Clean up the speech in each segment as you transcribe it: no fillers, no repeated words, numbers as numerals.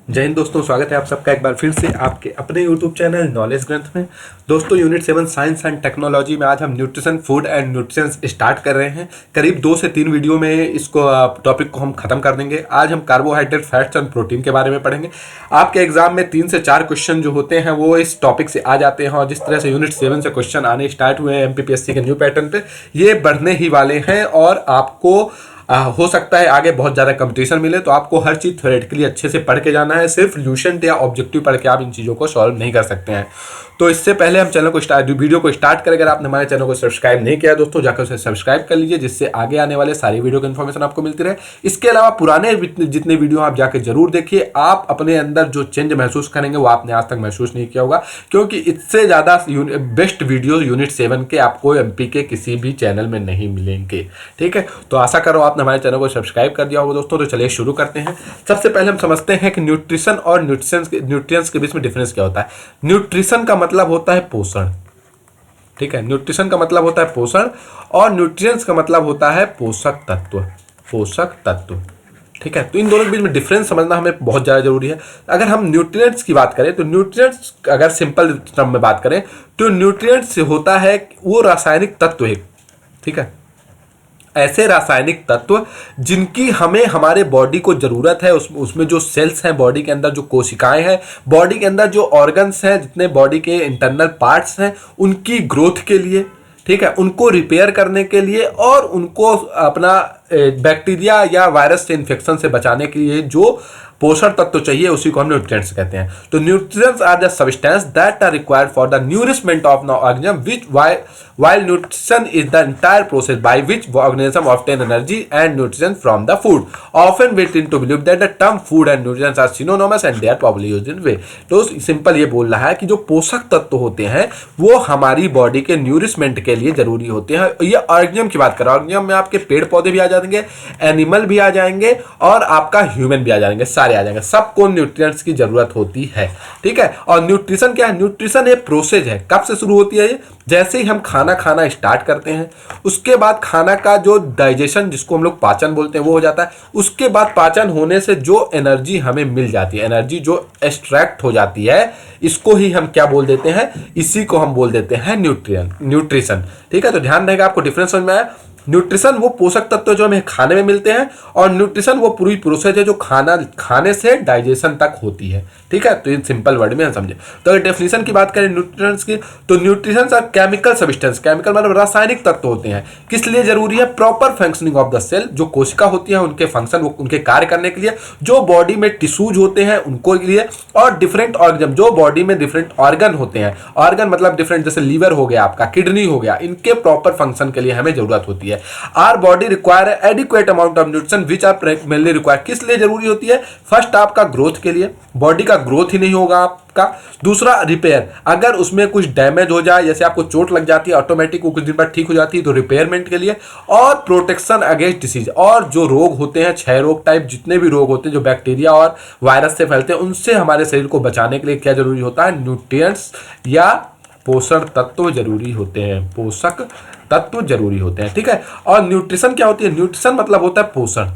जय हिंद दोस्तों, स्वागत है आप सबका एक बार फिर से आपके अपने यूट्यूब चैनल नॉलेज ग्रंथ में। दोस्तों, यूनिट 7 साइंस एंड टेक्नोलॉजी में आज हम nutrition, food and nutritions start कर रहे हैं। करीब 2 से 3 वीडियो में इसको टॉपिक को हम खत्म कर देंगे। आज हम कार्बोहाइड्रेट, फैट्स एंड प्रोटीन के बारे में पढ़ेंगे। आपके एग्जाम में 3 से 4 क्वेश्चन जो होते हैं वो इस टॉपिक से आ जाते हैं, और जिस तरह से यूनिट 7 से क्वेश्चन आने स्टार्ट हुए हैं MPPSC के न्यू पैटर्न पे, ये बढ़ने ही वाले हैं। और आपको हो सकता है आगे बहुत ज़्यादा कंपटीशन मिले, तो आपको हर चीज़ थ्योरेटिकली अच्छे से पढ़ के जाना है। सिर्फ ल्यूसेंट या ऑब्जेक्टिव पढ़ के आप इन चीज़ों को सॉल्व नहीं कर सकते हैं। तो इससे पहले हम चैनल को वीडियो को स्टार्ट करें, अगर आपने हमारे चैनल को सब्सक्राइब नहीं किया दोस्तों, जाकर उसे सब्सक्राइब कर लीजिए, जिससे आगे आने वाले सारी वीडियो की इन्फॉर्मेशन आपको मिलती रहे। इसके अलावा पुराने जितने वीडियो आप जाकर जरूर देखिए। आप अपने अंदर जो चेंज महसूस करेंगे वो आपने आज तक महसूस नहीं किया होगा, क्योंकि इससे ज़्यादा बेस्ट वीडियो यूनिट 7 के आपको MP के किसी भी चैनल में नहीं मिलेंगे। ठीक है, तो आशा करो आपने हमारे चैनल को सब्सक्राइब कर दिया होगा दोस्तों। तो चलिए शुरू करते हैं। सबसे पहले हम समझते हैं कि न्यूट्रिशन और न्यूट्रिएंट्स के बीच में डिफरेंस क्या होता है। न्यूट्रिशन का मतलब होता है पोषण। ठीक है, न्यूट्रिशन का मतलब होता है पोषण, और न्यूट्रिएंट्स का मतलब होता है पोषक तत्व। पोषक तत्व, ठीक है। तो इन दोनों के बीच में डिफरेंस समझना हमें बहुत ज़्यादा जरूरी है। अगर हम न्यूट्रिएंट्स की बात करें, तो न्यूट्रिएंट्स अगर सिंपल टर्म में बात करें तो न्यूट्रिएंट्स होता है वो रासायनिक तत्व है। ठीक है, ऐसे रासायनिक तत्व जिनकी हमें हमारे बॉडी को ज़रूरत है। उसमें जो सेल्स हैं बॉडी के अंदर, जो कोशिकाएं हैं बॉडी के अंदर, जो ऑर्गन्स हैं, जितने बॉडी के इंटरनल पार्ट्स हैं, उनकी ग्रोथ के लिए, ठीक है, उनको रिपेयर करने के लिए, और उनको अपना बैक्टीरिया या वायरस से इन्फेक्शन से बचाने के लिए जो पोषण तत्व चाहिए, उसी को हम न्यूट्रिएंट्स कहते हैं। तो nutrients are the substance that are required for the nourishment of the organism, which while nutrition is the entire process by which the organism obtain energy and nutrition from the food. Often we tend to believe that the term food and nutrition are synonymous and they are probably used in way. तो simple ये बोल रहा है कि जो पोषक तत्व होते हैं वो हमारी बॉडी के न्यूरिशमेंट के लिए जरूरी होते हैं। ये ऑर्गेनिज्म की बात कर रहा हूँ। ऑर्गेनिज्म में आपके पेड़ पौधे भी आ जाएंगे, एनिमल भी आ जाएंगे, और आपका ह्यूमन भी आ जाएंगे, सारे आ जाएंगे। सबको न्यूट्रिएंट्स की जरूरत होती है। ठीक है, और न्यूट्रिशन क्या है? न्यूट्रिशन एक प्रोसेस है। कब से शुरू होती है ये? जैसे ही हम खाना स्टार्ट करते हैं, उसके बाद खाना का जो डाइजेशन, जिसको हम लोग पाचन बोलते हैं, वो हो जाता है। उसके बाद पाचन होने से जो एनर्जी हमें मिल जाती है, एनर्जी जो एक्सट्रैक्ट हो जाती है, इसको ही हम क्या बोल देते हैं? इसी को हम बोल देते हैं न्यूट्रिशन। ठीक है, तो ध्यान रहेगा, आपको डिफरेंस समझ में आया। न्यूट्रिशन वो पोषक तत्व जो हमें खाने में मिलते हैं, और न्यूट्रिशन वो पूरी प्रोसेस है जो खाना खाने से डाइजेशन तक होती है। ठीक है, तो इन सिंपल वर्ड में हम समझे। तो अगर डेफिनेशन की बात करें न्यूट्रिशंस की, तो nutritions are chemical substance. Chemical मतलब रासायनिक तत्व होते हैं। किस लिए जरूरी है? Proper functioning of the cell. जो कोशिका होती है उनके फंक्शन, उनके कार्य करने के लिए, जो बॉडी में टिश्यूज होते हैं उनको लिए, और डिफरेंट ऑर्गन, जो बॉडी में डिफरेंट ऑर्गन होते हैं। ऑर्गन मतलब डिफरेंट, जैसे लीवर हो गया, आपका किडनी हो गया, इनके प्रॉपर फंक्शन के लिए हमें जरूरत होती है। Our body require adequate amount of nutrition which are mainly require. किस लिए जरूरी होती है? फर्स्ट, आपका ग्रोथ के लिए, बॉडी का ग्रोथ ही नहीं होगा आपका। दूसरा, रिपेयर, अगर उसमें कुछ डैमेज हो जाए, जैसे आपको चोट लग जाती है, ऑटोमेटिक वो कुछ दिन बाद ठीक हो जाती है, तो रिपेयरमेंट के लिए। और प्रोटेक्शन अगेंस्ट डिसीज, और जो रोग होते हैं, क्षय रोग टाइप जितने भी रोग होते हैं जो बैक्टीरिया और वायरस से फैलते हैं, उनसे हमारे शरीर को बचाने के लिए क्या जरूरी होता है? न्यूट्रिएंट्स या पोषण तत्व जरूरी होते हैं, पोषक तत्व जरूरी होते हैं। ठीक है, और न्यूट्रिशन क्या होती है? न्यूट्रिशन मतलब होता है पोषण।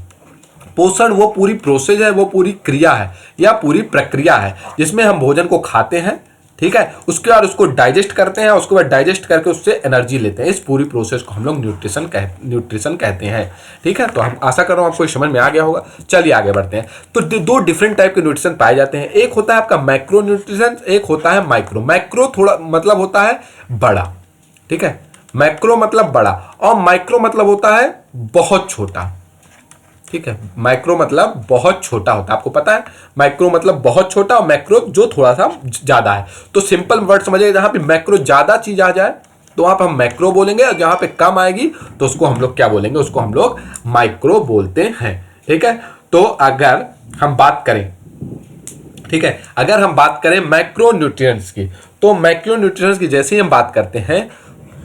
पोषण वो पूरी प्रोसेस है, वो पूरी क्रिया है या पूरी प्रक्रिया है, जिसमें हम भोजन को खाते हैं, ठीक है, उसके बाद उसको डाइजेस्ट करते हैं, उसके बाद डाइजेस्ट करके उससे एनर्जी लेते हैं। इस पूरी प्रोसेस को हम लोग न्यूट्रिशन कहते हैं। ठीक है, तो हम आशा कर रहा हूँ आपको समझ में आ गया होगा। चलिए आगे बढ़ते हैं। तो दो डिफरेंट टाइप के न्यूट्रिशन पाए जाते हैं। एक होता है आपका मैक्रो न्यूट्रिशन, एक होता है माइक्रो। मैक्रो थोड़ा मतलब होता है बड़ा, ठीक है, मैक्रो मतलब बड़ा, और माइक्रो मतलब होता है बहुत छोटा। ठीक है, माइक्रो मतलब बहुत छोटा होता है, आपको पता है। माइक्रो मतलब बहुत छोटा, और मैक्रो जो थोड़ा सा ज्यादा है। तो सिंपल वर्ड समझिए, जहां पे मैक्रो ज्यादा चीज आ जाए तो वहां पर हम मैक्रो बोलेंगे, और जहां पे कम आएगी तो उसको हम लोग क्या बोलेंगे? उसको हम लोग माइक्रो बोलते हैं। ठीक है, तो अगर हम बात करें, ठीक है, अगर हम बात करें मैक्रो न्यूट्रिएंट्स की, तो मैक्रो न्यूट्रिएंट्स की जैसे ही हम बात करते हैं,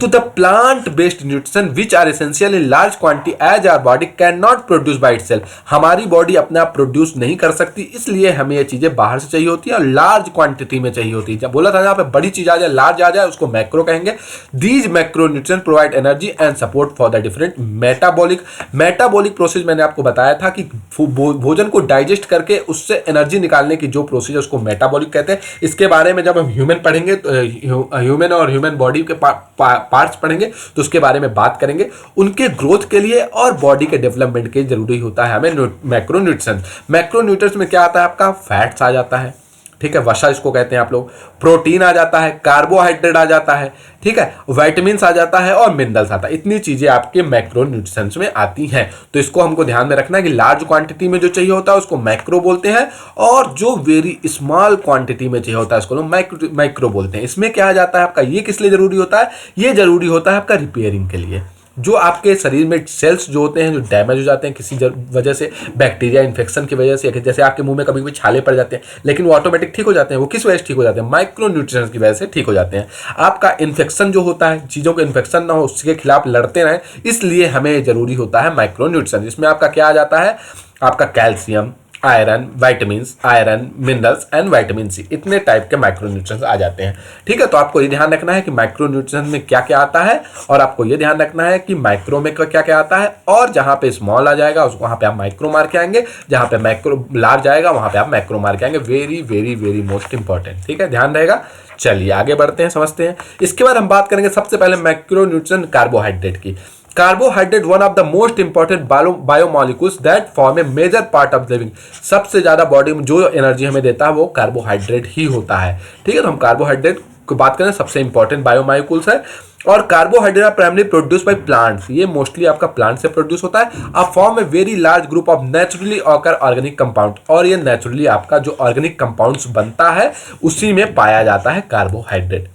to the plant-based nutrition which are essential in large quantity as our body cannot produce by itself। हमारी बॉडी अपने आप प्रोड्यूस नहीं कर सकती, इसलिए हमें ये चीजें बाहर से चाहिए होती है और लार्ज क्वांटिटी में चाहिए होती है। जब बोला था यहाँ पे बड़ी चीज आ जाए, लार्ज आ जाए, उसको मैक्रो कहेंगे। These macro nutrition provide energy and support for the different metabolic process. मैंने आपको बताया था कि भोजन को डाइजेस्ट करके उससे एनर्जी निकालने की जो प्रोसेस है उसको मेटाबॉलिक कहते हैं। इसके बारे में जब हम ह्यूमन पढ़ेंगे, ह्यूमन और ह्यूमन बॉडी के पार्ट्स पढ़ेंगे तो उसके बारे में बात करेंगे। उनके ग्रोथ के लिए और बॉडी के डेवलपमेंट के जरूरी होता है हमें मैक्रोन्यूट्रिएंट्स। मैक्रोन्यूट्रिएंट्स में क्या आता है आपका, फैट्स आ जाता है, ठीक है, वसा इसको कहते हैं आप लोग, प्रोटीन आ जाता है, कार्बोहाइड्रेट आ जाता है, ठीक है, विटामिन्स आ जाता है और मिनरल्स आता है। इतनी चीजें आपके मैक्रोन्यूट्रिएंट्स में आती हैं। तो इसको हमको ध्यान में रखना है कि लार्ज क्वांटिटी में जो चाहिए होता है उसको मैक्रो बोलते हैं, और जो वेरी स्मॉल क्वांटिटी में चाहिए होता है उसको लोग माइक्रो बोलते हैं। इसमें क्या आ जाता है आपका, ये किस लिए जरूरी होता है, ये जरूरी होता है आपका रिपेयरिंग के लिए। जो आपके शरीर में सेल्स जो होते हैं जो डैमेज हो जाते हैं किसी वजह से, बैक्टीरिया इन्फेक्शन की वजह से, जैसे आपके मुंह में कभी कभी छाले पड़ जाते हैं लेकिन वो ऑटोमेटिक ठीक हो जाते हैं, वो किस वजह से ठीक हो जाते हैं, माइक्रोन्यूट्रिएंट्स की वजह से ठीक हो जाते हैं। आपका इन्फेक्शन जो होता है, चीज़ों को इन्फेक्शन ना हो उसके खिलाफ लड़ते रहें, इसलिए हमें जरूरी होता है माइक्रोन्यूट्रिएंट्स। इसमें आपका क्या आ जाता है, आपका calcium, iron, vitamins, iron, minerals and vitamin C, इतने टाइप के माइक्रोन्यूट्रिएंट्स आ जाते हैं। ठीक है, तो आपको ये ध्यान रखना है कि माइक्रोन्यूट्रिएंट्स में क्या क्या आता है, और आपको ये ध्यान रखना है कि माइक्रो में क्या क्या आता है, और जहां पे स्मॉल आ जाएगा उसको वहां पे आप माइक्रो मार के आएंगे, जहां पे मैक्रो लार्ज आएगा वहां पे आप मैक्रो मार के आएंगे। Very very very most important, ठीक है, ध्यान रहेगा। चलिए आगे बढ़ते हैं, समझते हैं। इसके बाद हम बात करेंगे सबसे पहले मैक्रोन्यूट्रिएंट कार्बोहाइड्रेट की। Carbohydrate one of the most important biomolecules that form a major part of living. सबसे ज्यादा बॉडी में जो एनर्जी हमें देता है वो कार्बोहाइड्रेट ही होता है। ठीक है, तो हम कार्बोहाइड्रेट की बात करें, सबसे इंपॉर्टेंट बायोमॉलिक्यूल्स है। और carbohydrate are primary produce by plants, ये मोस्टली आपका प्लांट से प्रोड्यूस होता है। A form a very large group of naturally occur organic compound, और ये नेचुरली आपका जो ऑर्गेनिक कंपाउंड्स बनता है उसी में पाया जाता है कार्बोहाइड्रेट।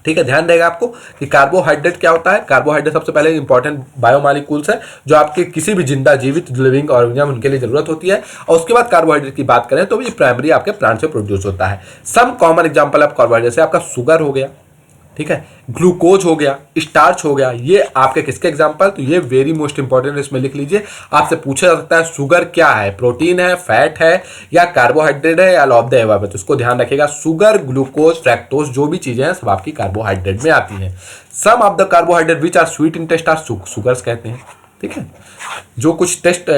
ठीक है, ध्यान रहेगा आपको कि कार्बोहाइड्रेट क्या होता है। कार्बोहाइड्रेट सबसे पहले इंपॉर्टेंट बायोमॉलिक्यूल्स है जो आपके किसी भी जिंदा जीवित लिविंग ऑर्गेनिज्म उनके लिए जरूरत होती है। और उसके बाद कार्बोहाइड्रेट की बात करें तो ये प्राइमरी आपके प्लांट से प्रोड्यूस होता है। Some common example of carbohydrate से आपका शुगर हो गया, ठीक है, ग्लूकोज हो गया, स्टार्च हो गया, ये आपके किसके एग्जांपल, तो ये वेरी मोस्ट इंपॉर्टेंट, इसमें लिख लीजिए। आपसे पूछा जा सकता है शुगर क्या है, प्रोटीन है, फैट है, या कार्बोहाइड्रेट है, या ऑल ऑफ द अबव है, तो इसको ध्यान रखिएगा। शुगर, ग्लूकोज, फ्रैक्टोज जो भी चीजें हैं सब आपकी कार्बोहाइड्रेट में आती हैं। Some of the carbohydrate which are sweet in taste are sugars कहते हैं। ठीक है, जो कुछ taste,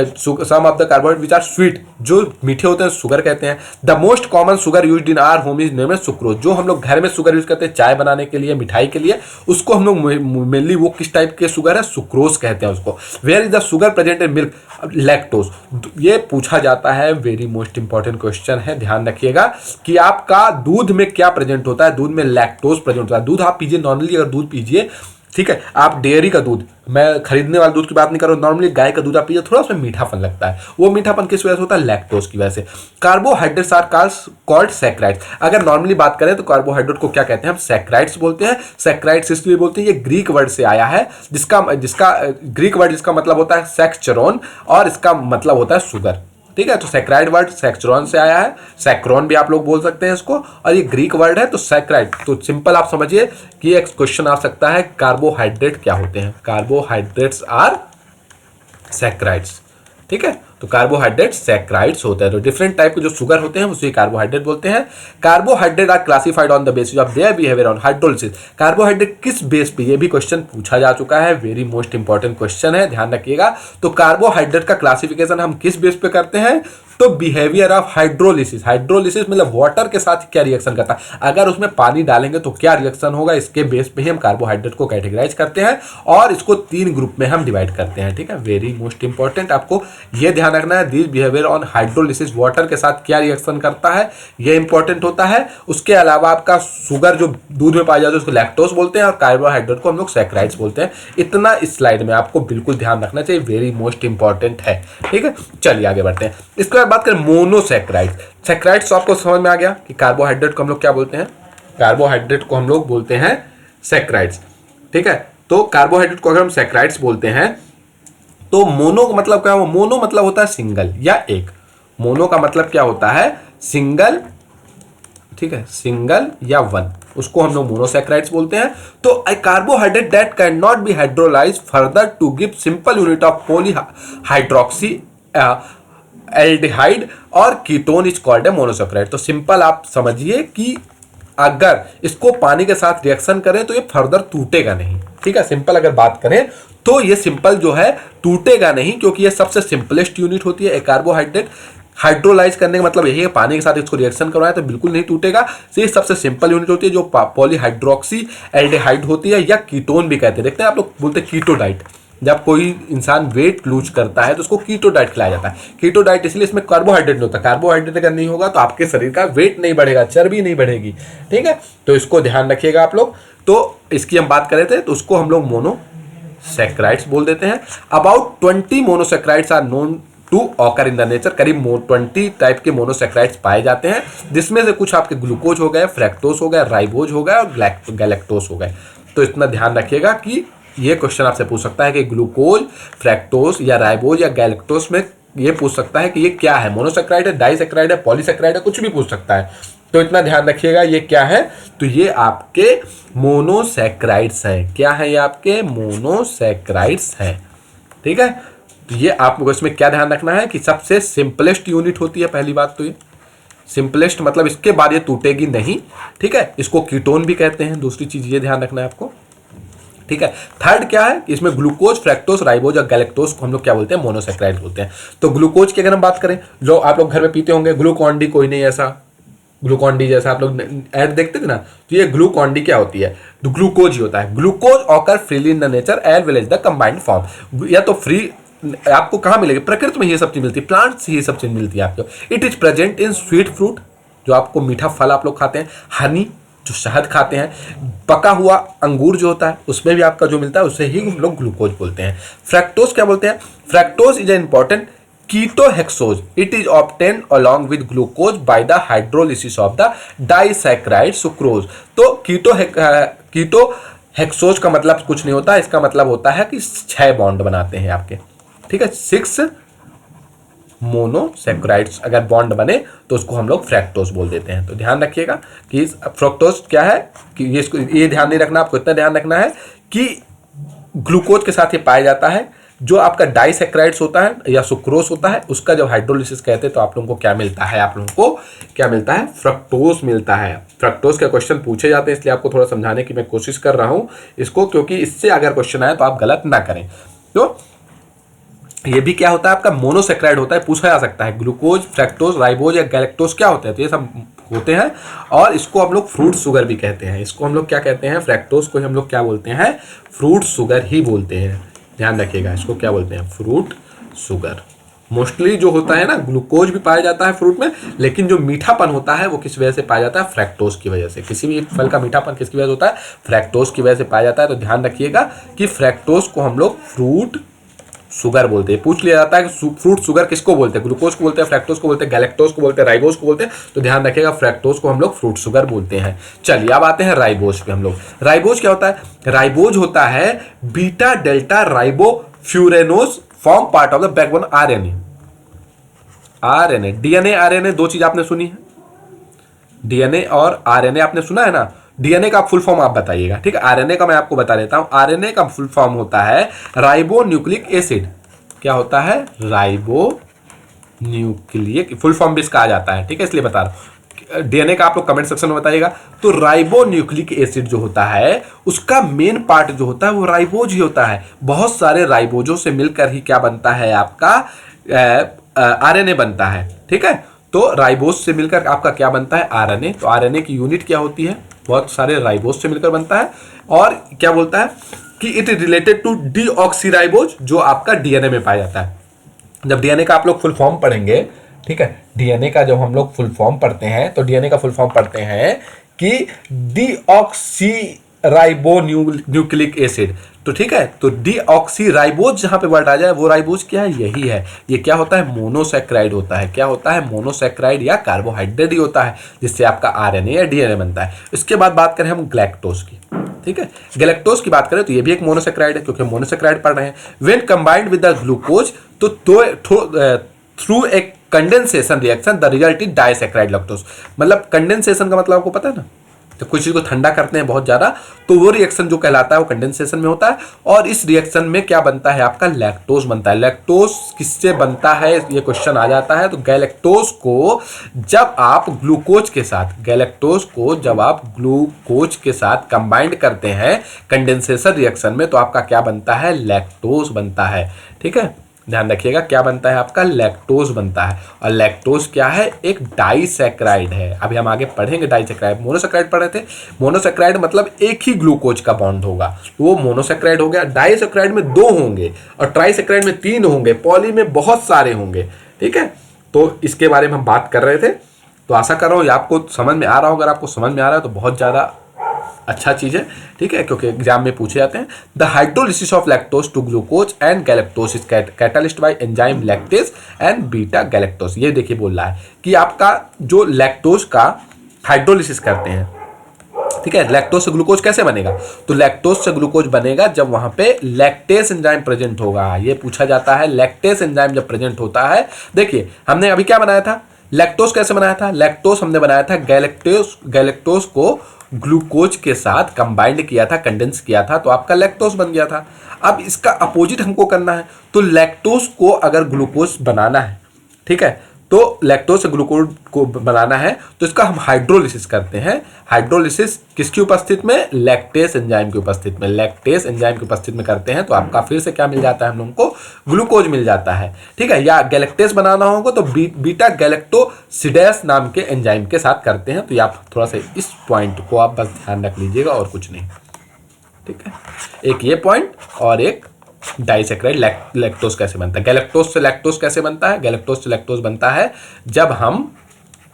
some of the carbohydrate which are sweet, जो मीठे होते हैं शुगर कहते हैं। The most common sugar used in our home is name as sucrose. जो हम लोग घर में शुगर यूज करते हैं चाय बनाने के लिए, मिठाई के लिए, उसको हम लोग मेनली वो किस टाइप के शुगर है, सुक्रोज कहते हैं उसको। Where is the sugar present in milk, lactose. ये पूछा जाता है, वेरी मोस्ट इंपॉर्टेंट क्वेश्चन है, ध्यान रखिएगा कि आपका दूध में क्या प्रेजेंट होता है। दूध में लैक्टोज प्रेजेंट होता है। दूध आप पीजिए, नॉर्मली अगर दूध पीजिए, ठीक है, आप डेयरी का दूध, मैं खरीदने वाले दूध की बात नहीं कर रहा हूँ, नॉर्मली गाय का दूध आप पीजिए, थोड़ा उसमें मीठापन लगता है। वो मीठापन किस वजह से होता है, लैक्टोज की वजह से। Carbohydrates are called saccharides. अगर नॉर्मली बात करें तो कार्बोहाइड्रेट को क्या कहते हैं, हम सैकराइड्स बोलते हैं। सैकराइड्स इसलिए बोलते हैं, ये ग्रीक वर्ड से आया है, जिसका ग्रीक वर्ड जिसका मतलब होता है सैक्चरोन, और इसका मतलब होता है शुगर। ठीक है, तो सैक्राइड वर्ड सैक्चरोन से आया है, सैक्रोन भी आप लोग बोल सकते हैं इसको, और ये ग्रीक वर्ड है तो सैक्राइड। तो सिंपल आप समझिए कि एक क्वेश्चन आ सकता है, कार्बोहाइड्रेट क्या होते हैं, कार्बोहाइड्रेट्स आर सैक्राइड्स। ठीक है, तो कार्बोहाइड्रेट सैक्राइड्स होते हैं। तो डिफरेंट टाइप के जो शुगर होते हैं उसे कार्बोहाइड्रेट बोलते हैं। Carbohydrate are classified on the basis of their behaviour on hydrolysis. Carbohydrate किस बेस पे, ये भी क्वेश्चन पूछा जा चुका है, वेरी मोस्ट इंपॉर्टेंट क्वेश्चन है, ध्यान रखिएगा। तो कार्बोहाइड्रेट का क्लासिफिकेशन हम किस बेस पे करते हैं, तो बिहेवियर ऑफ हाइड्रोलिसिस। हाइड्रोलिसिस मतलब वाटर के साथ क्या रिएक्शन करता है, अगर उसमें पानी डालेंगे तो क्या रिएक्शन होगा, इसके बेस पे ही हम कार्बोहाइड्रेट को कैटेगराइज करते हैं, और इसको 3 ग्रुप में हम डिवाइड करते हैं। ठीक है, वेरी मोस्ट इंपॉर्टेंट, आपको यह ध्यान रखना है। This behaviour on hydrolysis, water के साथ क्या रिएक्शन करता है, यह इंपॉर्टेंट होता है। उसके अलावा आपका शुगर जो दूध में पाया जाता है उसको लैक्टोज बोलते हैं, और कार्बोहाइड्रेट को हम लोग सैकराइड्स बोलते हैं। इतना इस स्लाइड में आपको बिल्कुल ध्यान रखना चाहिए, वेरी मोस्ट इंपॉर्टेंट है। ठीक है, चलिए आगे बढ़ते हैं। इसके बाद बात करें मोनोसैकराइड्स। सैकराइड्स तो आपको समझ में आ गया कि कार्बोहाइड्रेट को हम लोग क्या बोलते हैं, कार्बोहाइड्रेट को हम लोग बोलते हैं सैकराइड्स। ठीक है, तो कार्बोहाइड्रेट को अगर हम सैकराइड्स बोलते हैं तो मोनो का मतलब क्या है, मोनो मतलब होता है सिंगल या एक। मोनो का मतलब क्या होता है, सिंगल ठीक है, सिंगल या वन, उसको हम लोग मोनोसैकेराइड्स बोलते हैं। तो uh carbohydrate that can not be hydrolyse further to give simple unit of polyhydroxy aldehyde और ketone is called a monosaccharide. तो सिंपल आप समझिए कि अगर इसको पानी के साथ रिएक्शन करें तो ये फर्दर टूटेगा नहीं। ठीक है, सिंपल अगर बात करें तो ये सिंपल जो है टूटेगा नहीं, क्योंकि ये सबसे सिंपलेस्ट यूनिट होती है। एक कार्बोहाइड्रेट हाइड्रोलाइज करने का मतलब यही है, पानी के साथ इसको रिएक्शन करवाएं तो बिल्कुल नहीं टूटेगा। तो ये सबसे सिंपल यूनिट होती है जो पॉलीहाइड्रोक्सी एल्डिहाइड होती है, या कीटोन भी कहते हैं। देखते हैं आप लोग बोलते हैं कीटो डाइट, जब कोई इंसान वेट लूज करता है तो उसको कीटो डाइट खिलाया जाता है। कीटो डाइट इसलिए इसमें कार्बोहाइड्रेट नहीं होता, कार्बोहाइड्रेट अगर नहीं होगा तो आपके शरीर का वेट नहीं बढ़ेगा, चर्बी नहीं बढ़ेगी। ठीक है, तो इसको ध्यान रखिएगा आप लोग। तो इसकी हम बात कर रहे थे, तो उसको हम लोग मोनोसैकेराइड्स बोल देते हैं। About 20 monosaccharides are known to occur in the nature. करीब 20 टाइप के मोनोसैकेराइड्स पाए जाते हैं, जिसमें से कुछ आपके ग्लूकोज हो गए, फ्रैक्टोज हो गए, राइबोज हो गए और गैलेक्टोज हो गए। तो इतना ध्यान रखिएगा कि ये क्वेश्चन आपसे पूछ सकता है कि ग्लूकोज, फ्रैक्टोज या राइबोज या गैलेक्टोज में ये पूछ सकता है कि ये क्या है, मोनोसैकेराइड है, डाइसैकेराइड है, पॉलीसैकेराइड है, कुछ भी पूछ सकता है। तो इतना ध्यान रखिएगा ये क्या है, तो ये आपके मोनोसैकेराइड्स हैं। क्या है ये आपके मोनोसैकेराइड्स हैं। ठीक है, तो ये आपको इसमें क्या ध्यान रखना है कि सबसे सिंपलेस्ट यूनिट होती है। पहली बात तो ये सिंपलेस्ट मतलब इसके बाद ये टूटेगी नहीं। ठीक है, इसको कीटोन भी कहते हैं। दूसरी चीज ये ध्यान रखना है आपको। ठीक है, थर्ड क्या है, इसमें ग्लूकोज, फ्रैक्टोज, राइबोज और गैलेक्टोज को हम लोग क्या बोलते हैं, मोनोसैकेराइड बोलते हैं। तो ग्लूकोज की अगर हम बात करें, जो आप लोग घर में पीते होंगे ग्लूकॉन डी, कोई नहीं ऐसा ग्लूकॉन डी जैसा आप लोग ऐड देखते थे ना, तो ये ग्लूकॉन डी क्या होती है, तो ग्लूकोज ही होता है। Glucose occur freely in the nature as well as the combined form. या तो फ्री आपको कहाँ मिलेगी, प्रकृति में ये सब चीज मिलती है, प्लांट से ये सब चीज मिलती है आपको। It is present in sweet fruit, जो आपको मीठा फल आप लोग खाते हैं, हनी जो शहद खाते हैं, पका हुआ अंगूर जो होता है उसमें भी आपका जो मिलता है उसे ही हम लोग ग्लूकोज बोलते हैं। फ्रैक्टोज क्या बोलते हैं, fructose is a important ketohexose, it is obtain along with glucose by the hydrolysis of the disaccharide sucrose. तो कीटोहेक्सोज का मतलब कुछ नहीं होता, इसका मतलब होता है कि 6 बॉन्ड बनाते हैं आपके। ठीक है, 6 मोनोसैकेराइड्स अगर बॉन्ड बने तो उसको हम लोग फ्रैक्टोज बोल देते हैं। तो ध्यान रखिएगा कि फ्रक्टोज क्या है, कि ये ध्यान नहीं रखना, आपको इतना ध्यान रखना है कि ग्लूकोज के साथ ये पाया जाता है। जो आपका डाइसैकेराइड्स होता है या सुक्रोज होता है, उसका जब हाइड्रोलिसिस कहते हैं तो आप लोगों को क्या मिलता है, आप लोगों को क्या मिलता है, फ्रक्टोज मिलता है। फ्रक्टोज के क्वेश्चन पूछे जाते हैं, इसलिए आपको थोड़ा समझाने की मैं कोशिश कर रहा हूं इसको, क्योंकि इससे अगर क्वेश्चन आए तो आप गलत ना करें। तो ये भी क्या होता है, आपका मोनोसैकेराइड होता है, पूछा जा सकता है ग्लूकोज, फ्रैक्टोज, राइबोज या गैलेक्टोज क्या होते हैं, तो ये सब होते हैं। और इसको हम लोग फ्रूट शुगर भी कहते हैं। इसको हम लोग क्या कहते हैं, फ्रैक्टोज को हम लोग क्या बोलते हैं, फ्रूट शुगर ही बोलते हैं। ध्यान रखिएगा, इसको क्या बोलते हैं, फ्रूट शुगर। मोस्टली जो होता है ना, ग्लूकोज भी पाया जाता है फ्रूट में, लेकिन जो मीठापन होता है वो किस वजह से पाया जाता है, फ्रैक्टोज की वजह से। किसी भी फल का मीठापन किसकी वजह से होता है, फ्रैक्टोज की वजह से पाया जाता है। तो ध्यान रखिएगा कि फ्रैक्टोज को हम लोग फ्रूट शुगर बोलते हैं। पूछ लिया जाता है कि फ्रूट शुगर किसको बोलते हैं, ग्लूकोज को बोलते हैं, फ्रैक्टोज को बोलते हैं, गैलेक्टोज को बोलते हैं, राइबोज को बोलते हैं। तो ध्यान रखिएगा फ्रैक्टोज को हम लोग फ्रूट शुगर बोलते हैं। चलिए अब आते हैं राइबोज पे हम लोग। राइबोज क्या होता है, राइबोज होता है beta delta ribofuranose, form part of the backbone RNA. RNA, DNA, RNA दो चीज आपने सुनी है, डीएनए और आरएनए आपने सुना है ना। डीएनए का फुल फॉर्म आप बताइएगा, ठीक है। आरएनए का मैं आपको बता देता हूं, आरएनए का फुल फॉर्म होता है राइबो न्यूक्लिक एसिड। क्या होता है, राइबो न्यूक्लिक, फुल फॉर्म भी इसका आ जाता है, ठीक है, इसलिए बता रहा हूं। डीएनए का आप लोग कमेंट सेक्शन में बताइएगा। तो राइबो न्यूक्लिक एसिड जो होता है उसका मेन पार्ट जो होता है वो राइबोज ही होता है। बहुत सारे राइबोजों से मिलकर ही क्या बनता है, आपका आरएनए बनता है, ठीक है। तो राइबोज से मिलकर आपका क्या बनता है, आरएनए। तो आरएनए की यूनिट क्या होती है, बहुत सारे राइबोज से मिलकर बनता है। और क्या बोलता है कि it is related to deoxyribose, जो आपका डीएनए में पाया जाता है। जब डीएनए का आप लोग फुल फॉर्म पढ़ेंगे, ठीक है, डीएनए का जब हम लोग फुल फॉर्म पढ़ते हैं तो डीएनए का फुल फॉर्म पढ़ते हैं कि डीऑक्सीराइबो न्यूक्लिक एसिड। तो ठीक है, तो डीऑक्सीराइबोज जहां पे वर्ड आ जाए वो राइबोज क्या है, यही है। ये क्या होता है, मोनोसैकेराइड होता है। क्या होता है, मोनोसैकेराइड या कार्बोहाइड्रेट ही होता है, जिससे आपका आरएनए या डीएनए बनता है। इसके बाद बात करें हम गैलेक्टोज की, ठीक है। गैलेक्टोज की बात करें तो ये भी एक मोनोसैकेराइड है, क्योंकि मोनोसैकेराइड पढ़ रहे हैं। When combined with the glucose, तो through a condensation reaction the result is disaccharide lactose. मतलब कंडेंसेशन का मतलब आपको पता है ना, जब कोई चीज़ को ठंडा करते हैं बहुत ज़्यादा तो वो रिएक्शन जो कहलाता है वो कंडेंसेशन में होता है। और इस रिएक्शन में क्या बनता है आपका लैक्टोज बनता है। लैक्टोज किससे बनता है ये क्वेश्चन आ जाता है। तो गैलेक्टोज को जब आप ग्लूकोज के साथ, गैलेक्टोज को जब आप ग्लूकोज के साथ कंबाइंड करते हैं कंडेंसेशन रिएक्शन में तो आपका क्या बनता है, लैक्टोज बनता है। ठीक है, ध्यान रखिएगा क्या बनता है आपका, लैक्टोज बनता है। और लैक्टोज क्या है, एक डाइसैकेराइड है। अभी हम आगे पढ़ेंगे डाइसैकेराइड। मोनोसैकेराइड पढ़ रहे थे, मोनोसैकेराइड मतलब एक ही ग्लूकोज का बॉन्ड होगा तो वो मोनोसैकेराइड हो गया। डाइसैकेराइड में 2 होंगे और ट्राइसैकेराइड में 3 होंगे, पॉली में बहुत सारे होंगे। ठीक है, तो इसके बारे में हम बात कर रहे थे। तो आशा कर रहा हूँ ये आपको समझ में आ रहा हो। अगर आपको समझ में आ रहा है तो बहुत ज़्यादा अच्छा चीज़ है। ठीक है, क्योंकि एग्जाम में पूछे जाते हैं। The hydrolysis of lactose to glucose and galactose is catalyst by enzyme lactase and beta galactose. ये देखिए बोल रहा है कि आपका जो लैक्टोज का हाइड्रोलिसिस करते हैं, ठीक है, लैक्टोज से ग्लूकोज कैसे बनेगा, तो लैक्टोज से ग्लूकोज बनेगा जब वहां पे लैक्टेज एंजाइम प्रेजेंट होगा। ये पूछा जाता है, लैक्टेज एंजाइम जब प्रेजेंट होता है। देखिए हमने अभी क्या बनाया था, लैक्टोज कैसे बनाया था, लैक्टोज हमने बनाया था गैलेक्टोज को ग्लूकोज के साथ कंबाइंड किया था, कंडेंस किया था, तो आपका लैक्टोज बन गया था। अब इसका अपोजिट हमको करना है, तो लैक्टोज को अगर ग्लूकोज बनाना है, ठीक है, तो लैक्टोज से ग्लूकोज को बनाना है तो इसका हम हाइड्रोलिसिस करते हैं। हाइड्रोलिसिस किसकी उपस्थित में, लैक्टेज एंजाइम की उपस्थित में, लैक्टेज एंजाइम की उपस्थित में करते हैं तो आपका फिर से क्या मिल जाता है हम लोगों को, ग्लूकोज मिल जाता है। ठीक है, या गैलेक्टेज बनाना होगा तो बीटा गैलेक्टोसिडेस नाम के एंजाइम के साथ करते हैं। तो आप थोड़ा सा इस पॉइंट को आप बस ध्यान रख लीजिएगा और कुछ नहीं। ठीक है, एक ये पॉइंट और एक डाइसैकेराइड लैक्टोज कैसे बनता है, गैलेक्टोज से लैक्टोज कैसे बनता है, गैलेक्टोज से लैक्टोज बनता है जब हम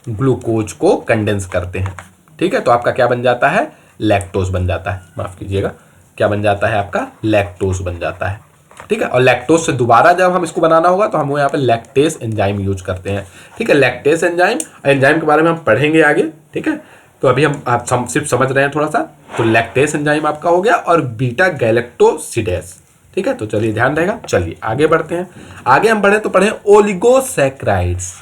ग्लूकोज को कंडेंस करते हैं। ठीक है, तो आपका क्या बन जाता है, लैक्टोज बन जाता है, माफ कीजिएगा, क्या बन जाता है आपका, लैक्टोज बन जाता है। ठीक है, और लैक्टोज से दोबारा जब हम इसको बनाना होगा तो हम यहाँ पे लैक्टेज एंजाइम यूज करते हैं। ठीक है, लैक्टेज एंजाइम के बारे में हम पढ़ेंगे आगे। ठीक है, तो अभी आप सिर्फ समझ रहे हैं थोड़ा सा। तो लैक्टेज एंजाइम आपका हो गया और बीटा गैलेक्टोसिडेस। ठीक है, तो चलिए ध्यान रहेगा। चलिए आगे बढ़ते हैं। आगे हम बढ़े तो पढ़े ओलिगोसैकेराइड्स।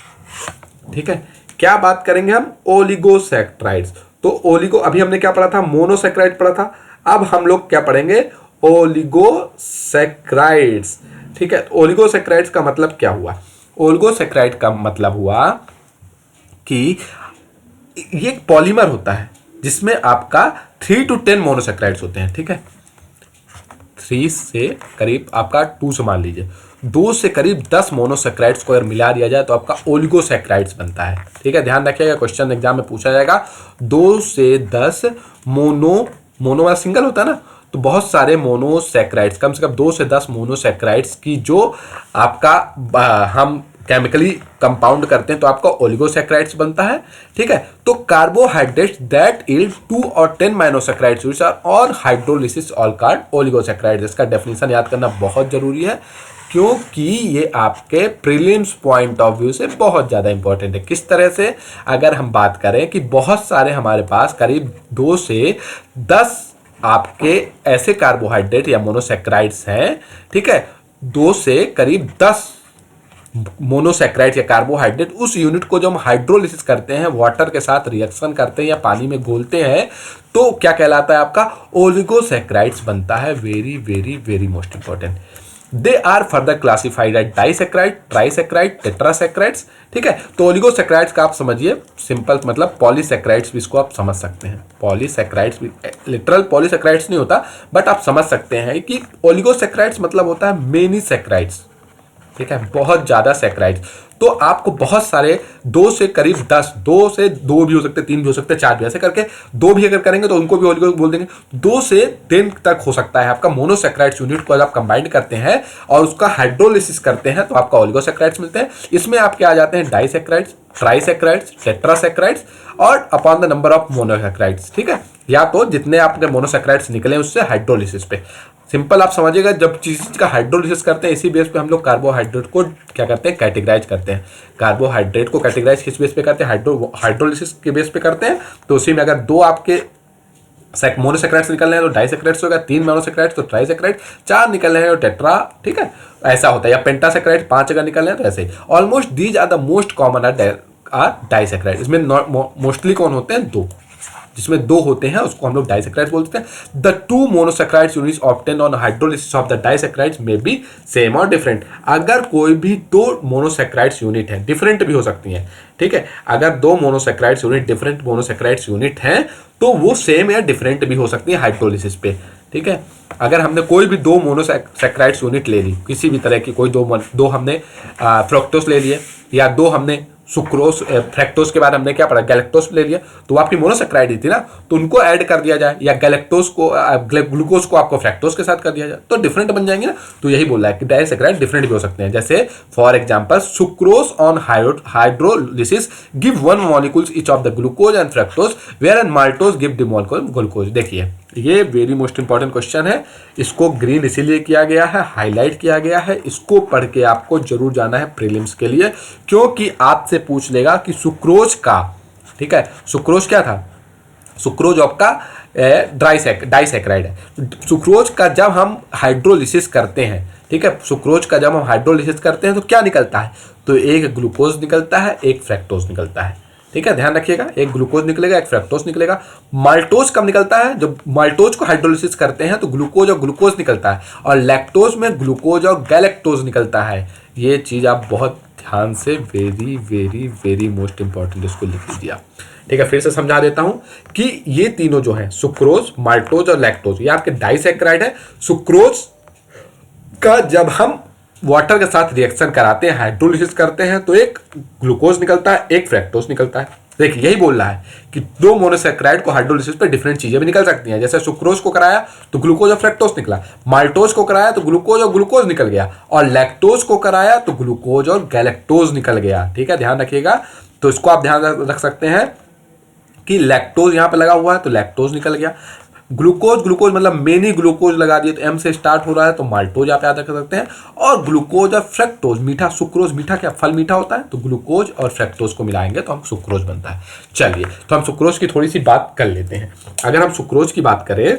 ठीक है, क्या बात करेंगे हम, ओलिगोसैकेराइड्स। तो ओलिगो, अभी हमने क्या पढ़ा था, मोनोसैकेराइड पढ़ा था। अब हम लोग क्या पढ़ेंगे, ओलिगोसैकेराइड्स। ठीक है, ओलिगोसैकेराइड्स का मतलब क्या हुआ, ओलिगोसैकेराइड का मतलब हुआ कि ये एक पॉलीमर होता है जिसमें आपका 3 to 10 मोनोसैकेराइड्स होते हैं। ठीक है, 3 से करीब आपका 2 से मान लीजिए 2 से करीब 10 मोनोसैकेराइड्स को अगर मिला दिया जाए तो आपका ओलिगोसैकेराइड्स बनता है। ठीक है, ध्यान रखिएगा, क्वेश्चन एग्जाम में पूछा जाएगा 2 से 10 मोनो वाला सिंगल होता है ना, तो बहुत सारे मोनोसैकेराइड्स, कम से कम 2 से 10 मोनोसैकेराइड्स की जो आपका हम केमिकली कंपाउंड करते हैं तो आपका ओलिगोसैकेराइड्स बनता है। ठीक है, तो कार्बोहाइड्रेट्स दैट यील्ड 2 और 10 monosaccharides which are on hydrolysis all called oligosaccharides. इसका डेफिनेशन याद करना बहुत जरूरी है क्योंकि ये आपके प्रीलिम्स पॉइंट ऑफ व्यू से बहुत ज़्यादा इंपॉर्टेंट है। किस तरह से, अगर हम बात करें कि बहुत सारे हमारे पास करीब 2 से 10 आपके ऐसे कार्बोहाइड्रेट या मोनोसैकेराइड्स हैं। ठीक है, 2 से करीब 10 मोनोसैकेराइड या कार्बोहाइड्रेट, उस यूनिट को जब हम हाइड्रोलिसिस करते हैं, वाटर के साथ रिएक्शन करते हैं या पानी में घोलते हैं तो क्या कहलाता है आपका, ओलिगोसैकेराइड्स बनता है। Very very very most important. They are further classified at disaccharide, trisaccharide, tetrasaccharides. ठीक है, तो ओलिगोसैकेराइड्स का आप समझिए सिंपल मतलब पॉलीसैकेराइड्स भी इसको आप समझ सकते हैं। पॉलीसैकेराइड्स भी लिटरल पॉलीसैकेराइड्स नहीं होता बट आप समझ सकते हैं कि ओलिगोसैकेराइड्स मतलब होता है मेनी सैकेराइड्स। ठीक है, बहुत ज़्यादा सैकेराइड्स। तो आपको बहुत सारे 2 से करीब 10, 2 से 2 भी हो सकते, 3 भी हो सकते, 4 भी, ऐसे करके 2 भी अगर करेंगे तो उनको भी ओलिगो बोल देंगे। 2 से 10 तक हो सकता है आपका मोनोसैकेराइड्स यूनिट को आप कंबाइंड करते हैं और उसका हाइड्रोलिसिस करते हैं तो आपका ओलिगोसैकेराइड्स मिलते हैं। इसमें आपके आ जाते हैं डाइसैकेराइड्स, ट्राइसैकेराइड्स, टेट्रासैकेराइड्स और upon the number of monosaccharides. ठीक है, या तो जितने आपके मोनोसैकेराइड्स निकले उससे हाइड्रोलिसिस पे। सिंपल आप समझिएगा, जब चीज़ का हाइड्रोलिसिस करते हैं इसी बेस पे हम लोग कार्बोहाइड्रेट को क्या करते हैं, कैटेगराइज करते हैं। कार्बोहाइड्रेट को कैटेगराइज किस बेस पे करते हैं, हाइड्रोलिसिस के बेस पे करते हैं। तो उसी में अगर 2 आपके मोनोसेक्राइड्स निकल रहे हैं तो डाइसेक्राइड्स होगा, 3 मोनोसेक्राइड्स तो ट्राइसेक्राइड, 4 निकल रहे हैं तो टेट्रा, ठीक है, ऐसा होता है। या पेंटासेक्राइड 5 अगर निकल रहे हैं तो ऐसे। Almost these are the most common are disaccharide. इसमें मोस्टली कौन होते हैं? 2। जिसमें 2 होते हैं उसको हम लोग डाइसेक्राइड्स बोलते हैं। The 2 monosaccharides units obtain on hydrolysis of the disaccharides may be same और डिफरेंट। अगर कोई भी 2 मोनोसेक्राइड्स यूनिट है, डिफरेंट भी हो सकती हैं, ठीक है, अगर 2 monosaccharides unit different monosaccharides unit हैं तो वो सेम या डिफरेंट भी हो सकती है हाइड्रोलिसिस पे, ठीक है। अगर हमने कोई भी 2 मोनोसेक्राइड्स यूनिट ले ली, किसी भी तरह की कोई दो हमने फ्रक्टोस ले लिए, या 2 हमने सुक्रोस फ्रैक्टोस के बाद हमने क्या पढ़ा, गैलेक्टोस ले लिया, तो वो आपकी मोनोसेक्राइड ही थी ना, तो उनको ऐड कर दिया जाए, या गैलेक्टोस को ग्लूकोज को आपको फ्रैक्टोस के साथ कर दिया जाए तो डिफरेंट बन जाएंगे ना। तो यही बोल रहा है कि डाइसेक्राइड डिफरेंट भी हो सकते हैं। जैसे for example sucrose on hydrolysis give 1 molecules each of the glucose and fructose, where and maltose give dimolecule glucose. देखिए ये वेरी मोस्ट इंपॉर्टेंट क्वेश्चन है, इसको ग्रीन इसीलिए किया गया है, हाईलाइट किया गया है, इसको पढ़ के आपको जरूर जाना है प्रीलिम्स के लिए, क्योंकि आपसे पूछ लेगा कि सुक्रोज का, ठीक है, सुक्रोज क्या था, सुक्रोज आपका डाइसेक्राइड है। सुक्रोज का जब हम हाइड्रोलिसिस करते हैं, ठीक है, सुक्रोज का जब हम हाइड्रोलिसिस करते हैं तो क्या निकलता है, तो एक ग्लूकोज निकलता है, एक फ्रैक्टोज निकलता है, ठीक है, ध्यान रखिएगा, एक ग्लूकोज निकलेगा, एक फ्रक्टोज निकलेगा। माल्टोज कब निकलता है, जब माल्टोज को हाइड्रोलिसिस करते हैं तो ग्लूकोज और ग्लूकोज निकलता है, और लैक्टोज में ग्लूकोज और गैलेक्टोज निकलता है। ये चीज़ आप बहुत ध्यान से, very very very most important, इसको लिख लीजिए आप, ठीक है। फिर से समझा देता हूं कि ये तीनों जो हैं, सुक्रोज, माल्टोज और लैक्टोज, ये आपके डाइसेक्राइड है। सुक्रोज का जब हम वाटर के साथ रिएक्शन कराते हैं, हाइड्रोलिसिस करते हैं, तो एक ग्लूकोज निकलता है, एक फ्रैक्टोज निकलता है। देखिए यही बोल रहा है कि 2 मोनोसेक्राइड को हाइड्रोलिसिस पे डिफरेंट चीजें भी निकल सकती हैं। जैसे सुक्रोज को कराया तो ग्लूकोज और फ्रैक्टोज निकला, माल्टोज को कराया तो ग्लूकोज और ग्लूकोज निकल गया, और लैक्टोज को कराया तो ग्लूकोज और गैलेक्टोज निकल गया, ठीक है, ध्यान रखिएगा। तो इसको आप ध्यान रख सकते हैं कि लैक्टोज यहां पे लगा हुआ है तो लैक्टोज निकल गया। ग्लूकोज, ग्लूकोज मतलब मेनी ग्लूकोज लगा दिए तो एम से स्टार्ट हो रहा है तो माल्टोज आप याद रख सकते हैं। और ग्लूकोज और फ्रक्टोज, मीठा, सुक्रोज मीठा, क्या फल मीठा होता है, तो ग्लूकोज और फ्रक्टोज को मिलाएंगे तो हम सुक्रोज बनता है। चलिए तो हम सुक्रोज की थोड़ी सी बात कर लेते हैं। अगर हम सुक्रोज की बात करें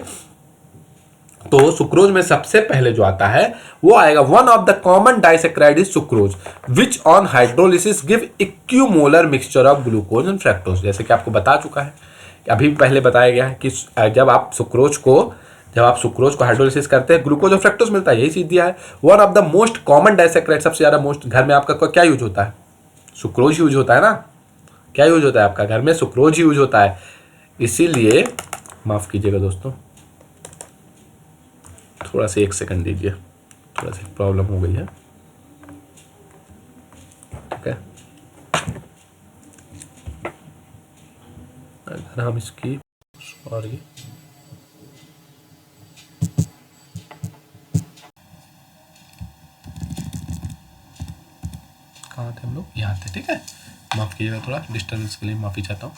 तो सुक्रोज में सबसे पहले जो आता है वो आएगा, one of the common disaccharide is sucrose which on hydrolysis give equimolar mixture of glucose and fructose. जैसे कि आपको बता चुका है, अभी पहले बताया गया है कि जब आप सुक्रोज को हाइड्रोलिसिस करते हैं ग्लूकोज और फ्रक्टोज मिलता है, यही चीज दिया है। One of the most common disaccharide, सबसे ज्यादा मोस्ट, घर में आपका क्या यूज होता है, सुक्रोज यूज होता है ना, क्या यूज होता है आपका घर में, सुक्रोज यूज होता है। इसीलिए माफ कीजिएगा दोस्तों, थोड़ा सा 1 सेकंड दीजिए, थोड़ा सा प्रॉब्लम हो गई है, ठीक है। अगर हम इसकी, सॉरी, कहाँ थे हम लोग, यहाँ थे, ठीक है, माफ कीजिएगा, थोड़ा डिस्टर्बेंस के लिए माफी चाहता हूँ।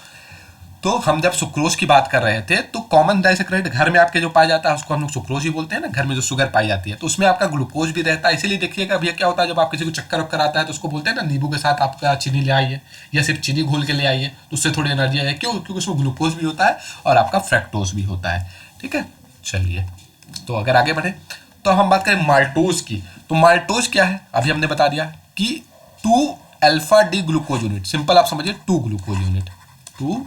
तो हम जब सुक्रोज की बात कर रहे थे तो कॉमन डाइसेक्राइड घर में आपके जो पाया जाता है उसको हम लोग सुक्रोज ही बोलते हैं ना, घर में जो शुगर पाई जाती है, तो उसमें आपका ग्लूकोज भी रहता है। इसीलिए देखिएगा भैया क्या होता है, जब आप किसी को चक्कर वक्कर आता है तो उसको बोलते हैं ना, नींबू के साथ आपका चीनी ले आइए, या सिर्फ चीनी घोल के ले आइए तो उससे थोड़ी एनर्जी आए, क्यों, क्योंकि उसमें ग्लूकोज भी होता है और आपका फ्रक्टोज भी होता है, ठीक है। चलिए तो अगर आगे बढ़े तो हम बात करें माल्टोज की, तो माल्टोज क्या है, अभी हमने बता दिया कि 2 alpha D glucose unit, simple आप समझिए 2 ग्लूकोज यूनिट, 2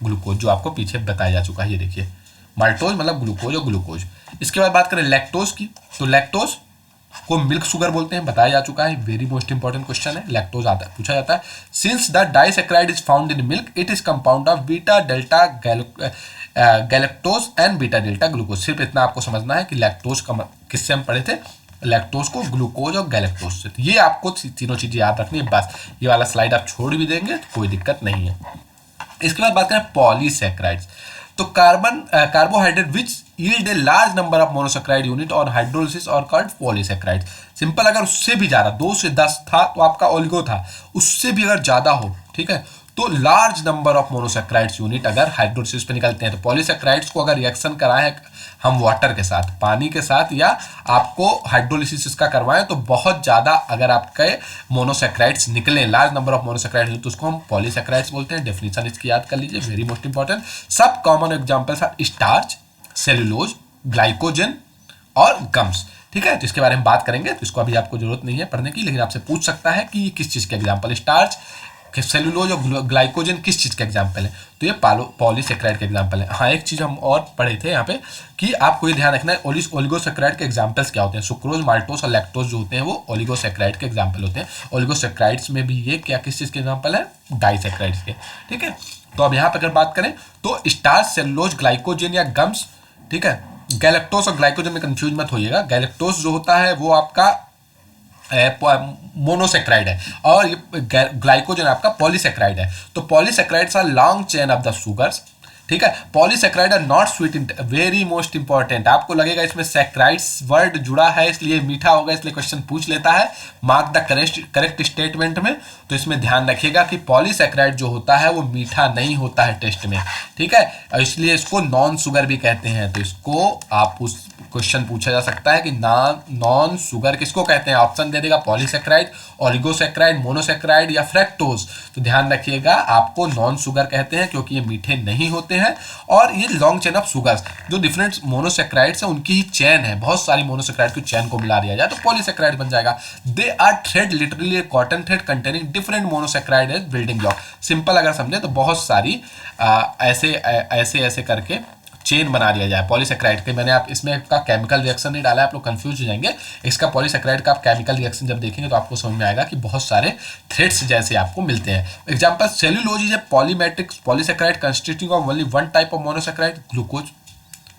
ग्लूकोज, जो आपको पीछे बताया जा चुका है। ये देखिए माल्टोज मतलब ग्लूकोज और ग्लूकोज। इसके बाद बात करें लैक्टोज की, तो लैक्टोज को मिल्क शुगर बोलते हैं, बताया जा चुका है, वेरी मोस्ट इंपॉर्टेंट क्वेश्चन है, लैक्टोज आता है, पूछा जाता है। Since the disaccharide is found in milk it is compound of beta delta galactose and beta delta glucose. सिर्फ इतना आपको समझना है कि लैक्टोज का किससे हम पढ़े थे, लैक्टोज को ग्लूकोज और गैलेक्टोज से। ये आपको तीनों चीजें याद रखनी है, बस ये वाला स्लाइड आप छोड़ भी देंगे तो कोई दिक्कत नहीं है। इसके बाद बात करें पॉलीसैकेराइड्स, तो carbohydrate which yield a large number of monosaccharide unit और हाइड्रोलिसिस और कॉल्ड पॉलीसैकेराइड। सिंपल, अगर उससे भी ज्यादा 2 से 10 था तो आपका ओलिगो था, उससे भी अगर ज्यादा हो, ठीक है, तो large number of monosaccharides unit अगर हाइड्रोलिसिस पे निकलते हैं तो पॉलीसैकेराइड्स को अगर रिएक्शन कराएं हम वाटर के साथ, पानी के साथ, या आपको हाइड्रोलिसिस इसका करवाएं तो बहुत ज़्यादा अगर आपके मोनोसेक्राइड्स निकले, लार्ज नंबर ऑफ मोनोसेक्राइड्स, तो उसको हम पॉलीसेक्राइड्स बोलते हैं। डेफिनेशन इसकी याद कर लीजिए, वेरी मोस्ट इंपॉर्टेंट। सब common examples are starch, cellulose, glycogen और गम्स। ठीक है, जिसके बारे में बात करेंगे, तो इसको अभी आपको जरूरत नहीं है पढ़ने की, लेकिन आपसे पूछ सकता है कि ये किस चीज़ के एग्जाम्पल, स्टार्च, सेल्यूलोज और ग्लाइकोजन किस चीज़ का एग्जाम्पल है, तो ये पॉलीसेक्राइड का एग्जाम्पल है। हाँ, एक चीज़ हम और पढ़े थे यहाँ पे कि आपको ये ध्यान रखना है ओलिगोसेक्राइड के एग्जाम्पल्स क्या होते हैं। सुक्रोज, माल्टोस और लैक्टोज जो होते हैं वो ओलिगोसेक्राइड के एग्जाम्पल होते हैं। ओलिगोसेक्राइड्स में भी ये क्या किस चीज़ के एग्जाम्पल है, डाइसेक्राइड्स के। ठीक है, तो अब यहाँ पर अगर बात करें तो स्टार्च, सेल्यूलोज, ग्लाइकोजन या गम्स, ठीक है। गैलेक्टोस और ग्लाइकोजन में कंफ्यूज मत होइएगा। गैलेक्टोस जो होता है वो आपका मोनोसेक्राइड है और ये ग्लाइकोजन आपका पॉलीसेक्राइड है। तो polysaccharides are long chain of the sugars. ठीक है, polysaccharide are not sweet, very most important. आपको लगेगा इसमें सेक्राइड्स वर्ड जुड़ा है इसलिए मीठा होगा, इसलिए क्वेश्चन पूछ लेता है मार्क द करेक्ट स्टेटमेंट में। तो इसमें ध्यान रखिएगा कि पॉलीसेक्राइड जो होता है वो मीठा नहीं होता है टेस्ट में। ठीक है, इसलिए इसको नॉन शुगर भी कहते हैं। तो इसको आप उस क्वेश्चन पूछा जा सकता है कि नॉन शुगर किसको कहते हैं, ऑप्शन दे देगा पॉलीसेक्राइड, ओलिगोसेक्राइड, मोनोसेक्राइड या फ्रैक्टोज। तो ध्यान रखिएगा आपको नॉन शुगर कहते हैं क्योंकि ये मीठे नहीं होते हैं और ये लॉन्ग चेन ऑफ शुगर्स। जो डिफरेंट मोनोसेक्राइड्स है उनकी ही चेन है, बहुत सारी मोनोसेक्राइड की चेन को मिला दिया जाए तो पॉलीसेक्राइड बन जाएगा। They are thread, literally cotton thread containing different monosaccharide as building block. Simple अगर समझे तो बहुत सारी ऐसे करके चेन बना दिया जाए पॉलीसेक्राइड के। मैंने आप इसमें का केमिकल रिएक्शन नहीं डाला है, आप लोग कंफ्यूज हो जाएंगे। इसका पॉलीसेक्राइड का आप केमिकल रिएक्शन जब देखेंगे तो आपको समझ में आएगा कि बहुत सारे थ्रेड्स जैसे आपको मिलते हैं। Example, cellulose is a polymetric polysaccharide consisting of only one type of monosaccharide, glucose.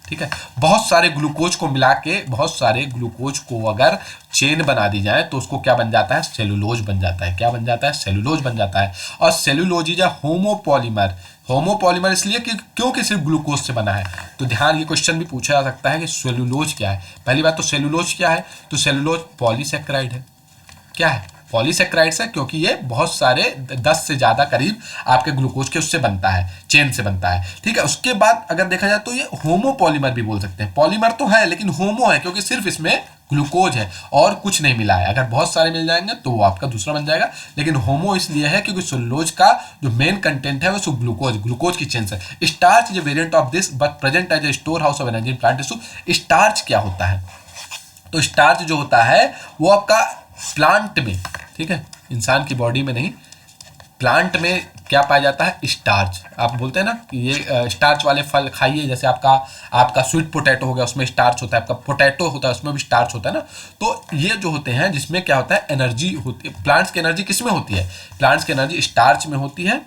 ठीक है, बहुत सारे ग्लूकोज को मिला के, बहुत सारे ग्लूकोज को अगर चेन बना दी जाए तो उसको क्या बन जाता है, सेल्यूलोज बन जाता है। क्या बन जाता है, सेल्यूलोज बन जाता है। और cellulose is a homopolymer. Homopolymer इसलिए कि क्योंकि सिर्फ ग्लूकोज से बना है। तो ध्यान, ये क्वेश्चन भी पूछा जा सकता है कि सेल्यूलोज क्या है। पहली बात तो सेल्यूलोज क्या है, तो सेल्यूलोज पॉलीसेक्राइड है। क्या है, पॉलीसेक्राइड्स है क्योंकि ये बहुत सारे 10 से ज़्यादा करीब आपके ग्लूकोज के उससे बनता है, चेन से बनता है। ठीक है, उसके बाद अगर देखा जाए तो ये होमोपॉलीमर भी बोल सकते हैं। पॉलीमर तो है लेकिन होमो है क्योंकि सिर्फ इसमें ग्लूकोज है और कुछ नहीं मिला है। अगर बहुत सारे मिल जाएंगे तो वो आपका दूसरा बन जाएगा, लेकिन होमो इसलिए है क्योंकि सेल्यूलोज का जो मेन कंटेंट है वो ग्लूकोज की चेन से। Starch is a variant of this but present as a store house of energy in plant tissue. Starch क्या होता है, तो स्टार्च जो होता है वो आपका प्लांट में, ठीक है, इंसान की बॉडी में नहीं, प्लांट में क्या पाया जाता है, स्टार्च। आप बोलते हैं ना कि ये स्टार्च वाले फल खाइए, जैसे आपका स्वीट पोटैटो हो गया, उसमें स्टार्च होता है। आपका पोटैटो होता है उसमें भी स्टार्च होता है ना। तो ये जो होते हैं जिसमें क्या होता है, एनर्जी होती है। प्लांट्स की एनर्जी किस में होती है, प्लांट्स की एनर्जी स्टार्च में होती है।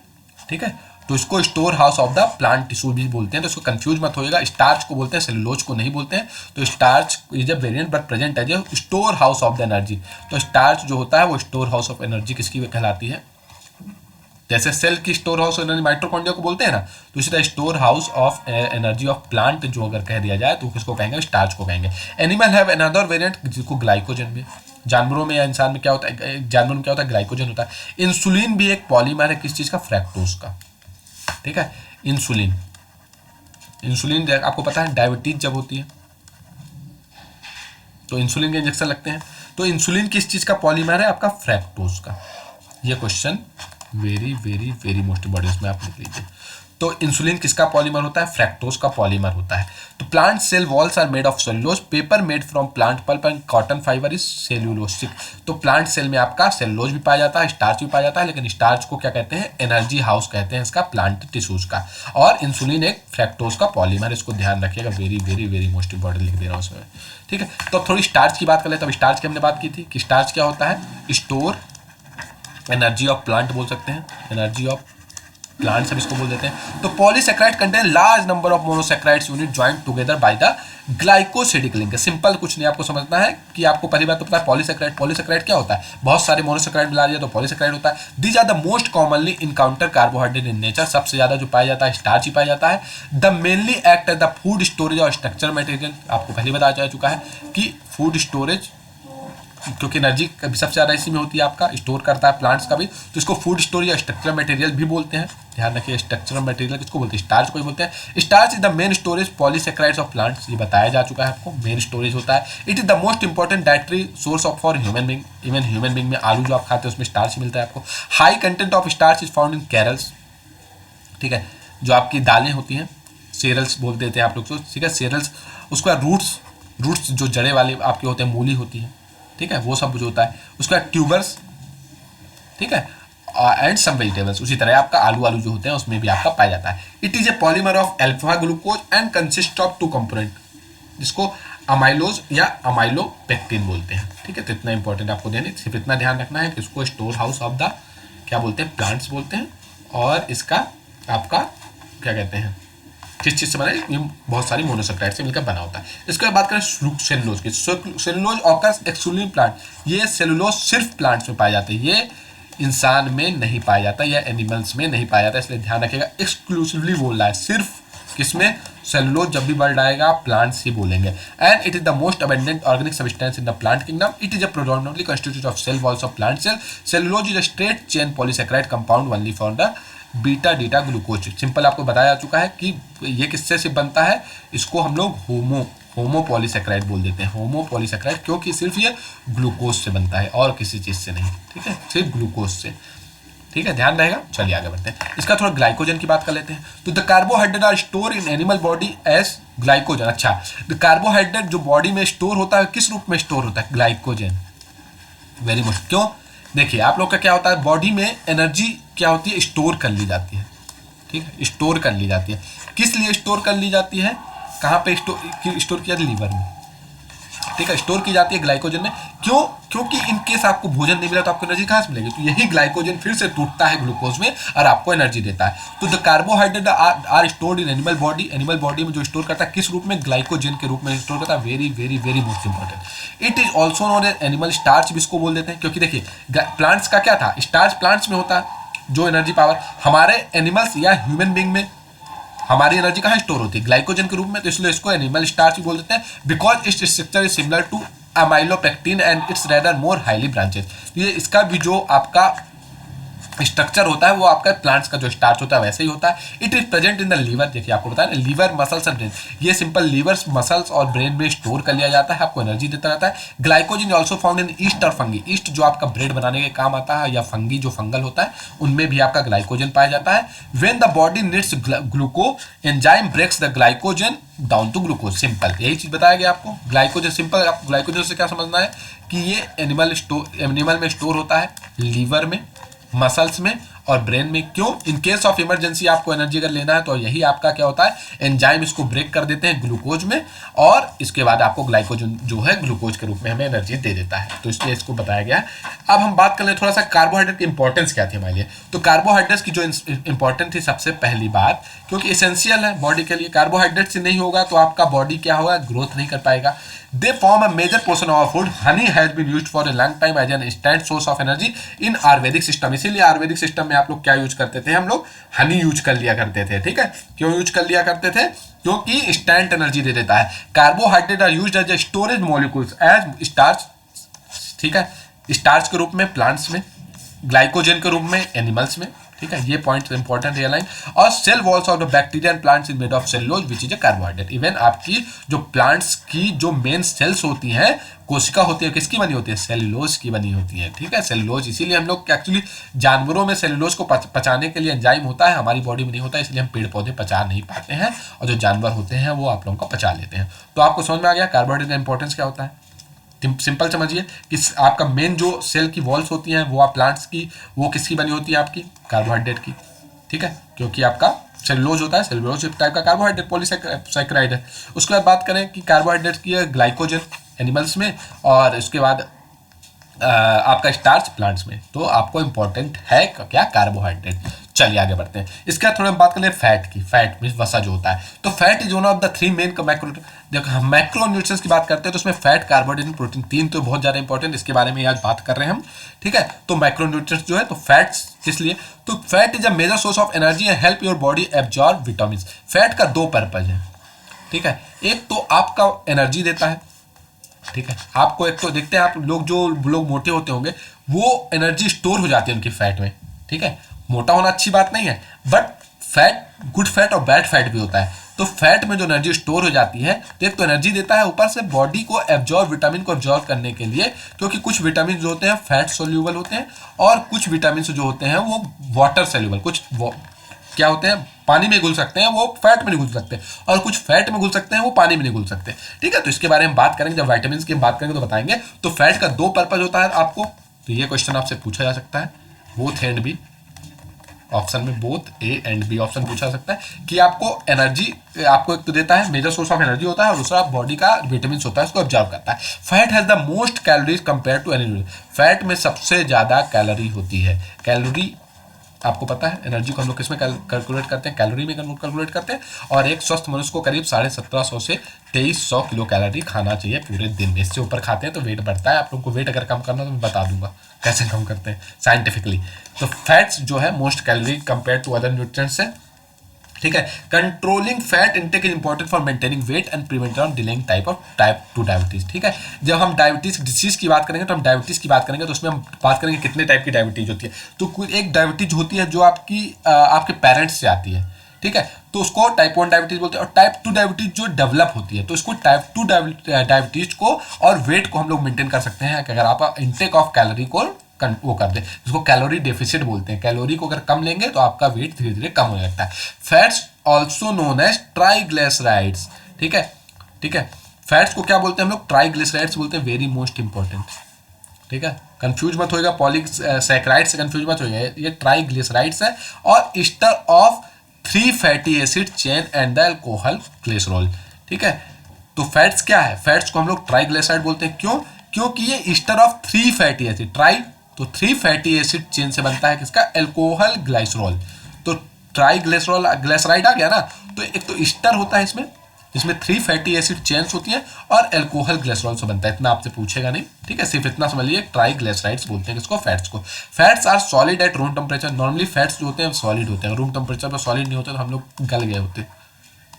ठीक है, तो इसको store house of the plant tissue भी बोलते हैं। तो इसको कंफ्यूज मत होइएगा, स्टार्च को बोलते हैं, सेलुलोज को नहीं बोलते हैं। तो starch is a variant but present as a store house of the energy. तो स्टार्च जो होता है वो स्टोर हाउस ऑफ एनर्जी किसकी कहलाती है, जैसे सेल की store house of energy mitochondria को बोलते हैं ना, तो इसी तरह store house of energy of plant जो अगर कह दिया जाए तो किसको कहेंगे, स्टार्च को कहेंगे। एनिमल हैव अनदर वेरिएंट जिसको ग्लाइकोजन में, जानवरों में या इंसान में क्या होता है, जानवरों में क्या होता है, ग्लाइकोजन होता है। इंसुलिन भी एक पॉलीमर है, किस चीज़ का, फ्रैक्टोज का। ठीक है, इंसुलिन आपको पता है डायबिटीज जब होती है तो इंसुलिन के इंजेक्शन लगते हैं। तो इंसुलिन किस चीज़ का पॉलीमर है, आपका फ्रैक्टोज का। ये question very very very most important, इसमें आप लिख लीजिए। तो इंसुलिन किसका पॉलीमर होता है, फ्रैक्टोज का पॉलीमर होता है। तो plant cell walls are made of cellulose, paper made from plant pulp and cotton fibre is cellulosic. तो प्लांट सेल में आपका सेलुलोज भी पाया जाता है, स्टार्च भी पाया जाता है, लेकिन स्टार्च को क्या कहते हैं, एनर्जी हाउस कहते हैं इसका, प्लांट टिश्यूज का। और इंसुलिन एक फ्रैक्टोज का पॉलीमर, इसको ध्यान रखिएगा, very very very most important लिख दे रहा हूँ इसमें। ठीक है, तो अब थोड़ी स्टार्च की बात कर लेते हैं। स्टार्च की हमने बात की थी कि स्टार्च क्या होता है, स्टोर एनर्जी ऑफ प्लांट बोल सकते हैं, एनर्जी ऑफ प्लांट सब इसको बोल देते हैं। तो polysaccharide contain large number of monosaccharides unit joint together by the glycosidic link. Simple कुछ नहीं आपको समझना है कि आपको पहली बात तो पता है पॉलीसेक्राइड क्या होता है, बहुत सारे मोनोसेक्राइड मिला दिया तो पॉलीसेक्राइड होता है। These are the most commonly encounter carbohydrate in nature, सबसे ज्यादा जो पाया जाता है स्टार्च ही पाया जाता है। The mainly act as the food storage और स्ट्रक्चर मटेरियल, आपको पहले बताया जा चुका है कि फूड स्टोरेज क्योंकि एनर्जी सबसे ज़्यादा इसी में होती है, आपका स्टोर करता है प्लांट्स का भी, तो इसको फूड स्टोर या स्ट्रक्चरल मटेरियल भी बोलते हैं। ध्यान रखिए, स्ट्रक्चरल मटेरियल किसको बोलते हैं, स्टार्च को ही बोलते हैं। Starch is the main storage polysaccharides of plants, ये बताया जा चुका है आपको, मेन स्टोरेज होता है। It is the most important dietary source of for human being, even human being में आलू जो आप खाते हैं उसमें स्टार्च मिलता है आपको। High content of starch is found in carols, ठीक है, जो आपकी दालें होती हैं, सेरल्स बोल देते हैं आप लोग, तो ठीक है, सेरल्स, उसका रूट्स जो जड़े वाले आपके होते हैं, मूली होती है, ठीक है, वो सब जो होता है। उसका ट्यूबर्स, ठीक है, एंड सम वेजिटेबल्स, उसी तरह आपका आलू जो होते हैं उसमें भी आपका पाया जाता है। It is a polymer of alpha glucose and consist of 2 component, जिसको अमाइलोज या अमाइलोपेक्टिन बोलते हैं, ठीक है। तो इतना इंपॉर्टेंट आपको देने, सिर्फ इतना ध्यान रखना है कि इसको स्टोर हाउस ऑफ द क्या बोलते हैं, प्लांट्स बोलते हैं, और इसका आपका क्या कहते हैं, किस चीज़ से बना है, ये बहुत सारी मोनोसेक्राइड से मिलकर बना होता है। इसके बाद बात करें सेलुलोज की, सेलुलोज ऑकर्स एक्सक्लूसिवली प्लांट, ये सेलुलोज सिर्फ प्लांट्स में पाया जाता है, ये इंसान में नहीं पाया जाता या एनिमल्स में नहीं पाया जाता, इसलिए ध्यान रखिएगा, एक्सक्लूसिवली बोल रहा है, सिर्फ किसमें, सेलुलोज। जब भी वर्ड आएगा आप प्लांट्स ही बोलेंगे। And it is the most abundant organic substance in the plant kingdom, it is a predominantly constituent of cell walls of plant cell. Cellulose is a straight chain polysaccharide compound only for the beta data glucose. Simple आपको बताया जा चुका है कि ये किससे से बनता है, इसको हम लोग होमो पॉलीसेक्राइड बोल देते हैं, होमो पॉलीसेक्राइड, क्योंकि सिर्फ ये ग्लूकोज से बनता है और किसी चीज़ से नहीं, ठीक है, सिर्फ ग्लूकोज से, ठीक है, ध्यान रहेगा। चलिए आगे बढ़ते हैं, इसका थोड़ा ग्लाइकोजन की बात कर लेते हैं। तो the carbohydrate are store in animal body as glycogen. अच्छा, द कार्बोहाइड्रेट जो बॉडी में स्टोर होता है किस रूप में स्टोर होता है, ग्लाइकोजन, वेरी मच। क्यों, देखिए आप लोग का क्या होता है, बॉडी में एनर्जी क्या होती है, स्टोर कर ली जाती है, ठीक है, स्टोर कर ली जाती है। किस लिए स्टोर कर ली जाती है, कहाँ पे स्टोर किया, लीवर में, ठीक है, स्टोर की जाती है ग्लाइकोजन में। क्यों, क्योंकि इन केस आपको भोजन नहीं मिला तो आपको एनर्जी कहाँ से मिलेगी, तो यही ग्लाइकोजन फिर से टूटता है ग्लूकोज में और आपको एनर्जी देता है। तो the carbohydrate are stored in animal body, animal body में जो स्टोर करता है किस रूप में, ग्लाइकोजन के रूप में स्टोर करता है, very very very most important. It is also known as animal starch भी इसको बोल देते हैं, क्योंकि देखिए प्लांट्स का क्या था, स्टार्च प्लांट्स में होता है जो एनर्जी पावर, हमारे एनिमल्स या ह्यूमन बींग में हमारी एनर्जी कहाँ स्टोर होती है, ग्लाइकोजन के रूप में, तो इसलिए इसको एनिमल स्टार्च भी बोल देते हैं। Because its structure is similar to amylopectin and its rather more highly branches. तो ये इसका भी जो आपका स्ट्रक्चर होता है वो आपका प्लांट्स का जो स्टार्च होता है वैसे ही होता है। It is present in the liver, देखिए आपको बताया लीवर, मसल्स एंड ब्रेन, ये सिंपल लीवर, मसल्स और ब्रेन में स्टोर कर लिया जाता है, आपको एनर्जी देता रहता है। Glycogen also found in yeast और फंगी, ईस्ट जो आपका ब्रेड बनाने के काम आता है, या फंगी जो फंगल होता है उनमें भी आपका ग्लाइकोजन पाया जाता है। When the body needs glucose enzyme breaks the glycogen down to glucose, simple यही चीज बताया गया आपको। ग्लाइकोजन सिंपल, आपको ग्लाइकोजन से क्या समझना है कि ये एनिमल में स्टोर होता है, लीवर में, मसल्स में और ब्रेन में। क्यों, इन केस ऑफ इमरजेंसी आपको एनर्जी अगर लेना है तो यही आपका क्या होता है, एंजाइम इसको ब्रेक कर देते हैं ग्लूकोज में, और इसके बाद आपको ग्लाइकोजन जो है ग्लूकोज के रूप में हमें एनर्जी दे देता है, तो इसलिए इसको बताया गया है। अब हम बात कर लें थोड़ा सा कार्बोहाइड्रेट की इंपॉर्टेंस क्या थी हमारे लिए। तो कार्बोहाइड्रेट्स की जो इंपॉर्टेंट थी, सबसे पहली बात, क्योंकि एसेंशियल है बॉडी के लिए, कार्बोहाइड्रेट से नहीं होगा तो आपका बॉडी क्या होगा, ग्रोथ नहीं कर पाएगा। They form a major portion of our food. Honey has been used for a long time as an instant source of energy in Ayurvedic system, इसीलिए आयुर्वेदिक सिस्टम में आप लोग क्या यूज करते थे, हम लोग हनी यूज कर लिया करते थे, ठीक है। क्यों यूज कर लिया करते थे, क्योंकि इंस्टेंट एनर्जी दे देता है। Carbohydrate are used as a storage molecules as starch, ठीक है, स्टार्च के रूप में प्लांट्स में, ग्लाइकोजन के रूप में एनिमल्स में, ठीक है, ये पॉइंट इंपॉर्टेंट है लाइन। और cell walls of the bacteria and plants is made of cellulose which is a carbohydrate. Even आपकी जो प्लांट्स की जो मेन सेल्स होती हैं, कोशिका होती है, किसकी बनी होती है, सेलुलोज की बनी होती है, ठीक है, सेलुलोज। इसीलिए हम लोग एक्चुअली जानवरों में सेलुलोज को पचाने के लिए एंजाइम होता है, हमारी बॉडी में नहीं होता है, इसलिए हम पेड़ पौधे पचा नहीं पाते हैं, और जो जानवर होते हैं वो आप लोगों को पचा लेते हैं। तो आपको समझ में आ गया कार्बोहाइड्रेट का इंपॉर्टेंस क्या होता है। सिंपल समझिए कि आपका मेन जो सेल की वॉल्स होती हैं वो आप प्लांट्स की, वो किसकी बनी होती है, आपकी कार्बोहाइड्रेट की, ठीक है, क्योंकि आपका सेलुलोज होता है, सेलुलोज टाइप का कार्बोहाइड्रेट पॉलीसेकेराइड है। उसके बाद बात करें कि कार्बोहाइड्रेट की है ग्लाइकोजन एनिमल्स में, और उसके बाद आपका स्टार्च प्लांट्स में। तो आपको इंपॉर्टेंट है क्या, कार्बोहाइड्रेट। चलिए आगे बढ़ते हैं। इसके बाद थोड़ा बात कर ले फैट की। फैट मीन्स वसा जो होता है, तो fat is one of the 3 main macro, देखो हम मैक्रो न्यूट्रिएंट्स की बात करते हैं तो उसमें फैट, कार्बोहाइड्रेट, प्रोटीन, 3 तो बहुत ज़्यादा इंपॉर्टेंट, इसके बारे में आज बात कर रहे हैं हम, ठीक है। तो मैक्रो न्यूट्रिएंट्स जो है, तो फैट्स किस लिए, तो fat is a major source of energy and help your body absorb vitamin. Fat का 2 पर्पज है, ठीक है, एक तो आपका एनर्जी देता है, ठीक है, आपको एक तो देखते हैं आप लोग, जो लोग मोटे होते होंगे वो एनर्जी स्टोर हो जाती है उनकी फैट में। ठीक है, मोटा होना अच्छी बात नहीं है, बट फैट, गुड फैट और बैड फैट भी होता है। तो फैट में जो एनर्जी स्टोर हो जाती है, तो एक तो एनर्जी देता है, ऊपर से बॉडी को एब्जॉर्ब, विटामिन को एब्जॉर्ब करने के लिए, क्योंकि कुछ विटामिन जो होते हैं फैट सोल्यूबल होते हैं और कुछ विटामिन जो होते हैं वो वाटर सोल्यूबल, कुछ क्या होते हैं, पानी में घुल सकते हैं, वो फैट में नहीं घुल सकते, और कुछ फैट में घुल सकते हैं, वो पानी में नहीं घुल सकते। ठीक है, तो इसके बारे में बात करेंगे, जब विटामिन की बात करेंगे तो बताएंगे। तो फैट का दो पर्पज होता है आपको, तो ये क्वेश्चन आपसे पूछा जा सकता है, बोथ एंड बी ऑप्शन में, both A and B option पूछा जा सकता है कि आपको एनर्जी, आपको एक तो देता है, मेजर सोर्स ऑफ एनर्जी होता है, और दूसरा बॉडी का विटामिन होता है, उसको ऑब्जर्व करता है। Fat has the most calories compare to energy, fat में सबसे ज्यादा कैलोरी होती है। कैलोरी आपको पता है, एनर्जी को हम लोग किसमें कैलकुलेट करते हैं, कैलोरी में कैलकुलेट करते हैं, और एक स्वस्थ मनुष्य को करीब 1750 से 2300 किलो कैलोरी खाना चाहिए पूरे दिन में। इससे ऊपर खाते हैं तो वेट बढ़ता है। आप लोगों को वेट अगर कम करना हो तो मैं बता दूंगा कैसे कम करते हैं साइंटिफिकली। तो फैट्स जो है most calorie compare to other nutrients है। ठीक है, controlling fat intake is important for maintaining weight and prevent of delaying type 2 diabetes. ठीक है, जब हम डायबिटीज डिसीज की बात करेंगे, तो हम डायबिटीज की बात करेंगे, तो उसमें हम बात करेंगे कितने टाइप की डायबिटीज होती है। तो कोई एक डायबिटीज होती है जो आपके पेरेंट्स से आती है। ठीक है, तो उसको टाइप 1 डायबिटीज बोलते हैं, और टाइप 2 डायबिटीज जो डेवलप होती है, तो इसको टाइप 2 डायबिटीज को और वेट को हम लोग मेंटेन कर सकते हैं कि अगर आप इंटेक ऑफ कैलोरी को वो कर दे, जिसको कैलोरी डेफिसिट बोलते हैं। कैलोरी को अगर कम लेंगे तो आपका वेट धीरे धीरे कम हो जाता है। Fats also known as triglycerides. ठीक है, ठीक है, फैट्स को क्या बोलते हैं हम लोग, ट्राइग्लिसराइड्स बोलते हैं, वेरी मोस्ट इंपॉर्टेंट। ठीक है, कंफ्यूज मत होएगा, पॉलीसैकेराइड से कंफ्यूज मत होइएगा, ये ट्राइग्लिसराइड्स है और ester of 3 fatty acid chain and the alcohol glycerol. ठीक है, तो फैट्स क्या है, फैट्स को हम लोग ट्राइग्लिसराइड बोलते हैं, क्यों, क्योंकि ये ester of 3 fatty acid, try तो 3 फैटी एसिड चेन से बनता है किसका, अल्कोहल ग्लाइसरॉल। तो ट्राइग्लिसरॉल ग्लिसराइड आ गया ना, तो एक तो ईस्टर होता है इसमें, जिसमें 3 फैटी एसिड चेन्स होती हैं, और अल्कोहल ग्लिसरॉल से बनता है। इतना आपसे पूछेगा नहीं, ठीक है, सिर्फ इतना समझ लीजिए, ट्राइग्लिसराइड्स बोलते हैं किसको, फैट्स को। Fats are solid at room temperature, normally fats जो होते हैं सॉलिड होते हैं, रूम टेम्परेचर पर सॉलिड नहीं होते तो हम लोग गल गए होते,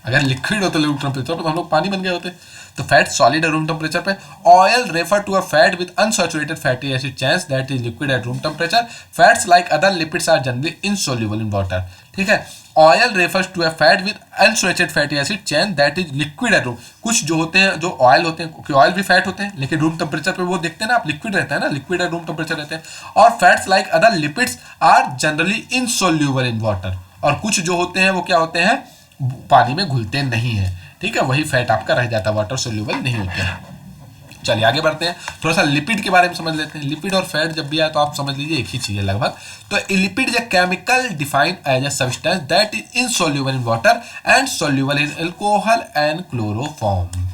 अगर लिक्विड होते रूम टेम्परेचर पर तो हम लोग पानी बन गए होते। तो फैट सॉलिड है रूम टेम्परेचर पे। Oil refer to a fat with unsaturated fatty acid chains that is liquid at room temperature. Fats like other lipids are generally insoluble in water. ठीक है, oil refers to a fat with unsaturated fatty acid chain that is liquid at room. कुछ जो होते हैं, जो oil होते हैं, क्योंकि ऑयल भी फैट होते हैं, लेकिन रूम टेम्परेचर पे वो देखते हैं ना आप, लिक्विड रहता है ना, लिक्विड एट रूम टेम्परेचर रहते हैं। और fats like other lipids are generally insoluble in water. और कुछ जो होते हैं वो क्या होते हैं, पानी में घुलते नहीं है। ठीक है, वही फैट आपका रह जाता है, वाटर सोल्यूबल नहीं होते हैं। चलिए आगे बढ़ते हैं, थोड़ा सा लिपिड के बारे में समझ लेते हैं। लिपिड और फैट जब भी आए तो आप समझ लीजिए एक ही चीज है लगभग। तो lipid is a chemical defined as a substance that is insoluble in water and soluble in alcohol and chloroform.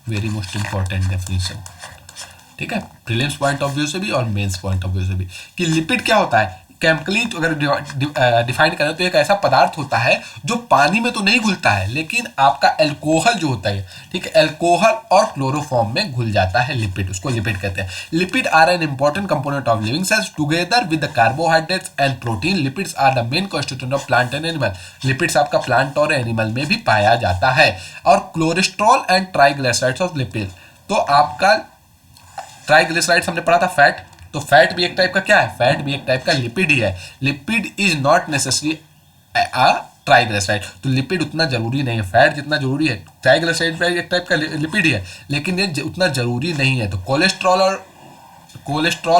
Very most important definition. ठीक है, प्रीलिम्स पॉइंट ऑफ व्यू से भी और मेंस पॉइंट ऑफ व्यू से भी, कि lipid क्या होता है। केमिकली अगर डिफाइन करें तो एक ऐसा पदार्थ होता है जो पानी में तो नहीं घुलता है, लेकिन आपका अल्कोहल जो होता है, ठीक है, अल्कोहल और क्लोरोफॉर्म में घुल जाता है लिपिड, उसको लिपिड कहते हैं। Lipid are an important component of living cells together with the carbohydrates and protein. Lipids are the main constituent of plant and animal. Lipids आपका प्लांट और एनिमल में भी पाया जाता है। और cholesterol and triglycerides of lipid, तो आपका ट्राइग्लिसराइड्स हमने पढ़ा था फैट, तो फैट भी एक टाइप का क्या है, फैट भी एक टाइप का लिपिड ही है। Lipid is not necessary a triglyceride, तो लिपिड उतना जरूरी नहीं है, फैट जितना जरूरी है ट्राइग्लिसराइड भी एक टाइप का लिपिड ही है, लेकिन ये उतना जरूरी नहीं है। तो कोलेस्ट्रॉल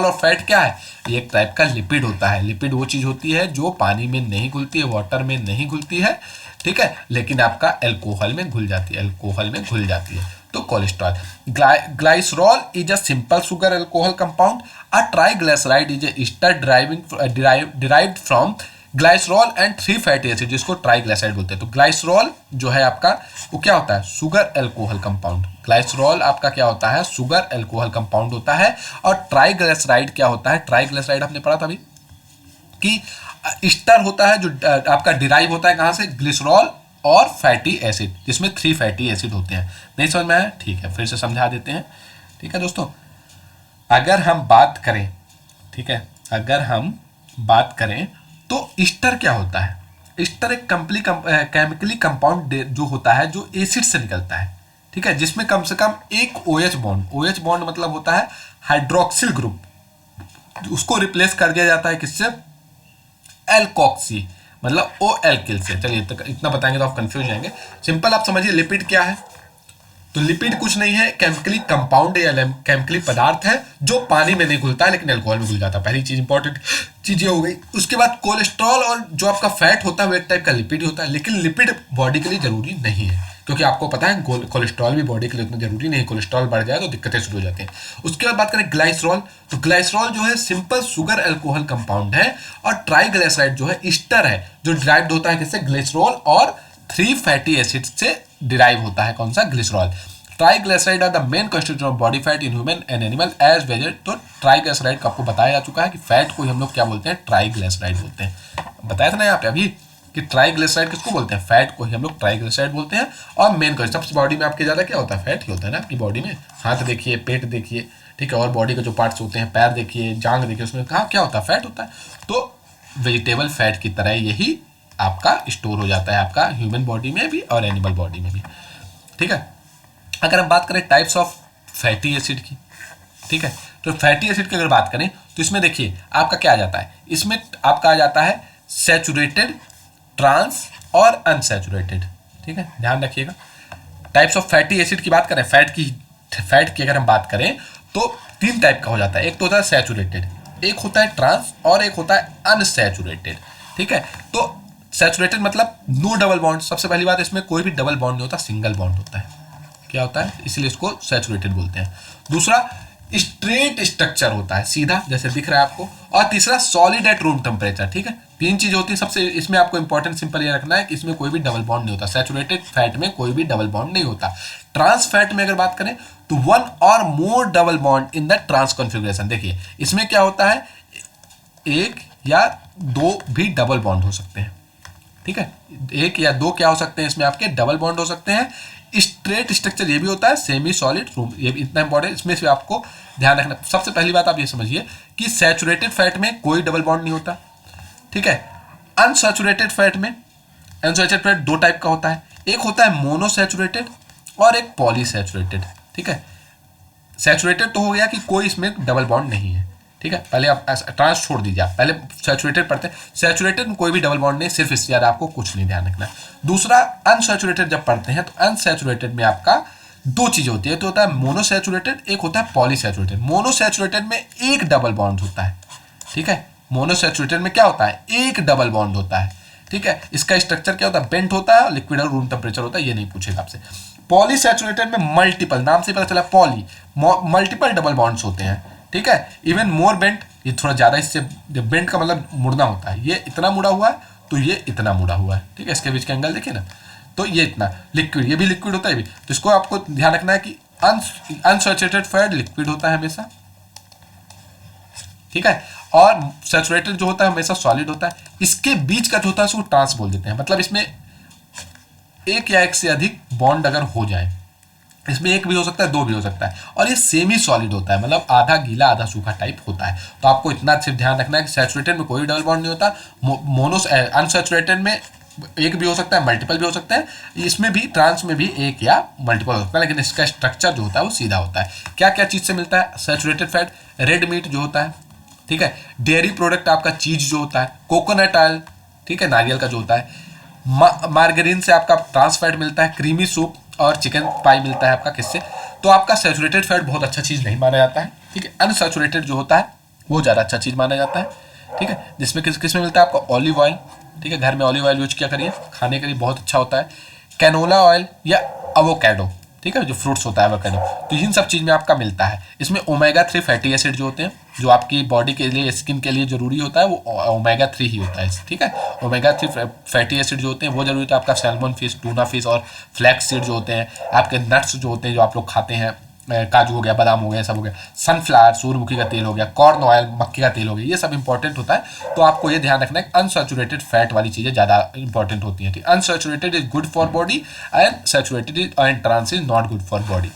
और फैट क्या है, ये एक टाइप का लिपिड होता है। लिपिड वो चीज होती है जो पानी में नहीं घुलती है, वाटर में नहीं घुलती है, ठीक है, लेकिन आपका अल्कोहल में घुल जाती है, अल्कोहल में घुल जाती है। तो cholesterol. Glycerol is a simple sugar alcohol compound. A triglyceride is a Easter derived from glycerol and 3 fatty acid, जिसको ट्राइग्लिसराइड बोलते हैं। तो ग्लाइसरॉल जो है आपका वो क्या होता है, शुगर अल्कोहल कंपाउंड। ग्लाइसरॉल आपका क्या होता है, शुगर अल्कोहल कंपाउंड होता है। और ट्राइग्लिसराइड क्या होता है, ट्राइग्लिसराइड आपने पढ़ा था अभी कि ईस्टर होता है जो आपका डिराइव होता है कहाँ से, ग्लिसरॉल और फैटी एसिड, जिसमें 3 फैटी एसिड होते हैं। नहीं समझ में आया, ठीक है, फिर से समझा देते हैं। ठीक है दोस्तों, अगर हम बात करें, ठीक है, अगर हम बात करें तो ईस्टर क्या होता है। ईस्टर एक केमिकली कंपाउंड जो होता है जो एसिड से निकलता है। ठीक है, जिसमें कम से कम एक OH बॉन्ड, OH बॉन्ड मतलब होता है हाइड्रोक्सिल ग्रुप, उसको रिप्लेस कर दिया जाता है किससे, एल्कोक्सी मतलब ओ एल्किल से। चलिए इतना बताएंगे तो आप कंफ्यूज हो जाएंगे। सिंपल आप समझिए लिपिड क्या है, तो लिपिड कुछ नहीं है, केमिकली कंपाउंड या केमिकली पदार्थ है जो पानी में नहीं घुलता है लेकिन अल्कोहल में घुल जाता है। पहली चीज इंपॉर्टेंट चीजें हो गई। उसके बाद कोलेस्ट्रॉल और जो आपका फैट होता है वो एक टाइप का लिपिड होता है, लेकिन लिपिड बॉडी के लिए जरूरी नहीं है, क्योंकि आपको पता है कोलेस्ट्रॉल भी बॉडी के लिए उतना जरूरी नहीं है। कोलेस्ट्रॉल बढ़ जाए तो दिक्कतें शुरू हो जाती हैं। उसके बाद बात करें ग्लाइसरॉल, तो ग्लाइसरॉल जो है सिंपल शुगर अल्कोहल कंपाउंड है, और ट्राइग्लिसराइड जो है ईस्टर है जो डिराइव्ड होता है किससे, ग्लिसरॉल और 3 फैटी एसिड से डिराइव होता है कौन सा, glycerol. Triglyceride are the main constituent of body fat in human and animal as wager. तो ट्राइग्लिसराइड का आपको बताया जा चुका है कि फैट को हम लोग क्या बोलते हैं, ट्राइग्लिसराइड बोलते हैं। बताया था ना यहाँ पे अभी कि ट्राइग्लिसराइड किसको बोलते हैं, फैट को ही हम लोग ट्राइग्लिसराइड बोलते हैं। और मेन सबसे बॉडी में आपके ज़्यादा क्या होता है, फैट ही होता है ना आपकी बॉडी में। हाथ देखिए, पेट देखिए, ठीक है, और बॉडी के जो पार्ट्स होते हैं, पैर देखिए, जांग देखिए, उसमें कहाँ क्या होता है, फैट होता है। तो वेजिटेबल फैट की तरह यही आपका स्टोर हो जाता है आपका ह्यूमन बॉडी में भी और एनिमल बॉडी में भी, ठीक है। अगर हम बात करें टाइप्स ऑफ फैटी एसिड की, ठीक है, तो फैटी एसिड की अगर बात करें तो इसमें देखिए आपका क्या आ जाता है, इसमें आपका आ जाता है सैचुरेटेड, ट्रांस और अनसैचुरेटेड, ठीक है, ध्यान रखिएगा। टाइप्स ऑफ फैटी एसिड की बात करें, फैट की अगर हम बात करें तो 3 टाइप का हो जाता है। एक तो होता है सैचुरेटेड, एक होता है ट्रांस और एक होता है अनसैचुरेटेड, ठीक है। तो सैचुरेटेड मतलब नो डबल बॉन्ड, सबसे पहली बात इसमें कोई भी डबल बॉन्ड नहीं होता, सिंगल बॉन्ड होता है, क्या होता है, इसलिए इसको सैचुरेटेड बोलते हैं। दूसरा स्ट्रेट स्ट्रक्चर होता है, सीधा जैसे दिख रहा है आपको। और तीसरा सॉलिड एट रूम टेम्परेचर, ठीक है। 3 चीज होती है। सबसे इसमें आपको इंपॉर्टेंट सिंपल ये रखना है कि इसमें कोई भी डबल बॉन्ड नहीं होता, सैचुरेटेड फैट में कोई भी डबल बॉन्ड नहीं होता। ट्रांस फैट में अगर बात करें तो 1 और more double bond in the trans configuration. देखिए इसमें क्या होता है, 1 या 2 भी डबल बॉन्ड हो सकते हैं, ठीक है, 1 या 2 क्या हो सकते हैं इसमें आपके, डबल बॉन्ड हो सकते हैं। स्ट्रेट स्ट्रक्चर ये भी होता है, सेमी सॉलिड रूम, ये भी इतना इंपॉर्टेंट, इसमें से आपको ध्यान रखना। सबसे पहली बात आप ये समझिए कि सैचुरेटेड फैट में कोई डबल बॉन्ड नहीं होता, ठीक है। अनसैचुरेटेड फैट में, अनसैचुरेटेड फैट 2 टाइप का होता है, एक होता है मोनोसैचुरेटेड और एक पॉलीसैचुरेटेड, ठीक है। सैचुरेटेड तो हो गया कि कोई इसमें डबल बॉन्ड नहीं है, ठीक है। पहले आप ट्रांस छोड़ दीजिए, आप पहले सैचुरेटेड पढ़ते हैं। सैचुरेटेड में कोई भी डबल बॉन्ड नहीं, सिर्फ इससे ज़्यादा आपको कुछ नहीं ध्यान रखना है। दूसरा अनसैचुरेटेड जब पढ़ते हैं तो अनसैचुरेटेड में आपका 2 चीज़ें होती है, तो होता है मोनोसैचुरेटेड, एक होता है पॉलीसैचुरेटेड। मोनोसैचुरेटेड में एक डबल बॉन्ड होता है, ठीक है। मोनोसैचुरेटेड में क्या होता है, एक डबल बॉन्ड होता है, ठीक है। इसका स्ट्रक्चर क्या होता है, बेंट होता है, लिक्विड और रूम टेम्परेचर होता है, ये नहीं पूछेगा आपसे। पॉलीसैचुरेटेड में मल्टीपल, नाम से पता चला पॉली, मल्टीपल डबल बॉन्ड्स होते हैं, ठीक है। इवन मोर बेंट, ये थोड़ा ज़्यादा, इससे बेंट का मतलब मुड़ना होता है, ये इतना मुड़ा हुआ है तो ये इतना मुड़ा हुआ है, ठीक है। इसके बीच का एंगल देखिए ना, तो ये इतना लिक्विड, ये भी लिक्विड होता है भी। तो इसको आपको ध्यान रखना है कि अनसैचुरेटेड फैट लिक्विड होता है हमेशा, ठीक है, और सैचुरेटेड जो होता है हमेशा सॉलिड होता है। इसके बीच का जो होता है उसको ट्रांस बोल देते हैं, मतलब इसमें एक या एक से अधिक बॉन्ड अगर हो जाए, इसमें एक भी हो सकता है, 2 भी हो सकता है, और ये सेमी सॉलिड होता है, मतलब आधा गीला आधा सूखा टाइप होता है। तो आपको इतना सिर्फ ध्यान रखना है कि सैचुरेटेड में कोई डबल बॉन्ड नहीं होता, अनसैचुरेटेड में एक भी हो सकता है, मल्टीपल भी हो सकता है, इसमें भी ट्रांस में भी एक या मल्टीपल हो सकता है, लेकिन इसका स्ट्रक्चर जो होता है वो सीधा होता है। क्या क्या चीज़ से मिलता है सैचुरेटेड फैट, रेड मीट जो होता है, ठीक है, डेयरी प्रोडक्ट आपका चीज जो होता है, कोकोनट ऑयल, ठीक है, नारियल का जो होता है, मार्गरीन से आपका ट्रांस फैट मिलता है, क्रीमी सूप और चिकन पाई मिलता है आपका किससे। तो आपका सैचुरेटेड फैट बहुत अच्छा चीज़ नहीं माना जाता है, ठीक है। अनसैचुरेटेड जो होता है वो ज़्यादा अच्छा चीज़ माना जाता है, ठीक है, जिसमें किस में मिलता है आपका ऑलिव ऑयल, ठीक है, घर में ऑलिव ऑयल यूज किया करिए, खाने के लिए बहुत अच्छा होता है। कैनोला ऑयल या एवोकाडो, ठीक है, जो फ्रूट्स होता है एवोकाडो, तो इन सब चीज़ में आपका मिलता है। इसमें ओमेगा 3 फैटी एसिड जो होते हैं, जो आपकी बॉडी के लिए, स्किन के लिए जरूरी होता है, वो ओमेगा 3 ही होता है, ठीक है। ओमेगा 3 फैटी एसिड जो होते हैं वो जरूरी होता है आपका सैल्मन फिश, टूना फिश और फ्लैक्स सीड जो होते हैं, आपके नट्स जो होते हैं जो आप लोग खाते हैं, काजू हो गया, बादाम हो गया, सब हो गया, सनफ्लावर सूरजमुखी का तेल हो गया, कॉर्न ऑयल मक्की का तेल हो गया, ये सब इंपॉर्टेंट होता है। तो आपको ये ध्यान रखना है कि अनसैचुरेटेड फैट वाली चीज़ें ज़्यादा इंपॉर्टेंट होती हैं, ठीक। Unsaturated is good for body and saturated and trans is not good for body.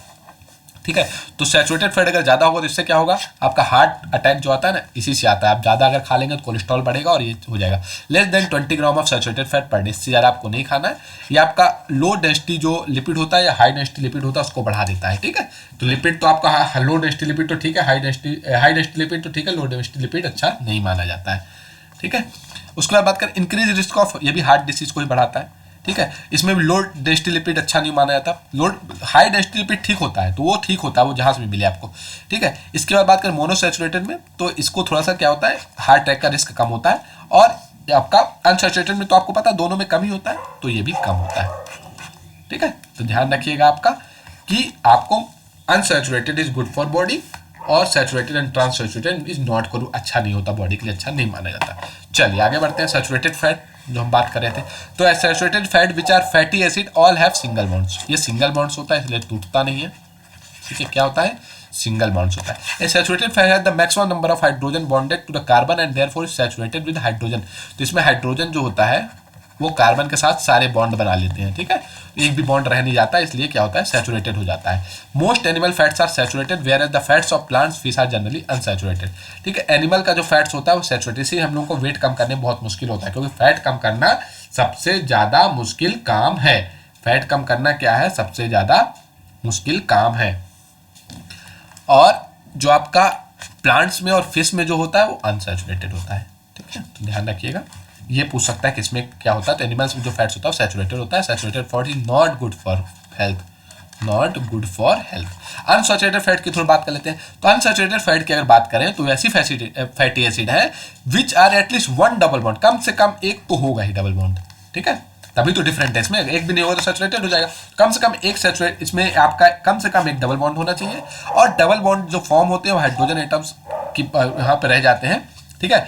ठीक है। तो सैचुरेटेड फैट अगर ज़्यादा होगा तो इससे क्या होगा, आपका हार्ट अटैक जो आता है ना, इसी से आता है। आप ज़्यादा अगर खा लेंगे तो कोलेस्ट्रॉल बढ़ेगा और ये हो जाएगा। Less than 20 gram of saturated fat per day, इससे ज़्यादा आपको नहीं खाना है। ये आपका लो डेंसिटी जो लिपिड होता है या हाई डेंसिटी लिपिड होता है उसको बढ़ा देता है, ठीक है। तो लिपिड तो आपका लो डेंसिटी लिपिड तो ठीक है, हाई डेंसिटी लिपिड तो ठीक है, लो डेंसिटी लिपिड अच्छा नहीं माना जाता है, ठीक है। उसके बाद बात करें इंक्रीज रिस्क ऑफ, ये भी हार्ट डिसीज को ही बढ़ाता है, ठीक है। इसमें भी लो डेंसिटी लिपिड अच्छा नहीं माना जाता। लो हाई डेंसिटी लिपिड ठीक होता है, तो वो ठीक होता है, वो जहाँ से भी मिले आपको, ठीक है। इसके बाद बात करें मोनोसैचुरेटेड में, तो इसको थोड़ा सा क्या होता है, हार्ट अटैक का रिस्क कम होता है। और आपका अनसैचुरेटेड में तो आपको पता है दोनों में कम ही होता है, तो ये भी कम होता है, ठीक है। तो ध्यान रखिएगा आपका कि आपको unsaturated is good for body और saturated and transsaturated is not good, अच्छा नहीं होता, बॉडी के लिए अच्छा नहीं माना जाता। चलिए आगे बढ़ते हैं। सैचुरेटेड फैट जो हम बात कर रहे थे, तो saturated fat which are fatty acid all have single bonds, ये सिंगल बॉन्ड्स होता है इसलिए टूटता नहीं है, ठीक है। क्या होता है, सिंगल बॉन्ड्स होता है। Saturated fat has the maximum number of hydrogen bonded to the carbon and therefore is saturated with hydrogen, तो इसमें हाइड्रोजन जो होता है वो कार्बन के साथ सारे बॉन्ड बना लेते हैं, ठीक है। एक भी बॉन्ड रह नहीं जाता, इसलिए क्या होता है, सैचुरेटेड हो जाता है। Most animal fats are saturated whereas the fats of plants fish are generally unsaturated, ठीक है। एनिमल का जो फैट्स होता है वो सैचुरेटेड, इसलिए हम लोग को वेट कम करने में बहुत मुश्किल होता है, क्योंकि फैट कम करना सबसे ज़्यादा मुश्किल काम है। फैट कम करना क्या है, सबसे ज़्यादा मुश्किल काम है। और जो आपका प्लांट्स में और फिश में जो होता है वो अनसैचुरेटेड होता है, ठीक है। तो ध्यान रखिएगा, ये पूछ सकता है कि इसमें क्या होता है, तो एनिमल्स में जो फैट्स होता है वो सैचुरेटेड होता है। Saturated fat is not good for health, not good for health. Unsaturated fat की थोड़ी बात कर लेते हैं। तो अनसैचुरेटेड फैट की अगर बात करें तो ऐसी फैटी एसिड है which are at least one double bond, कम से कम एक तो होगा ही डबल बॉन्ड, ठीक है। तभी तो डिफरेंट है, इसमें एक भी नहीं होगा तो सैचुरेटेड हो जाएगा। कम से कम एक सैचुरेट, इसमें आपका कम से कम एक डबल बॉन्ड होना चाहिए। और डबल बॉन्ड जो फॉर्म होते हैं वो हाइड्रोजन एटम्स की यहाँ पे रह जाते हैं, ठीक है।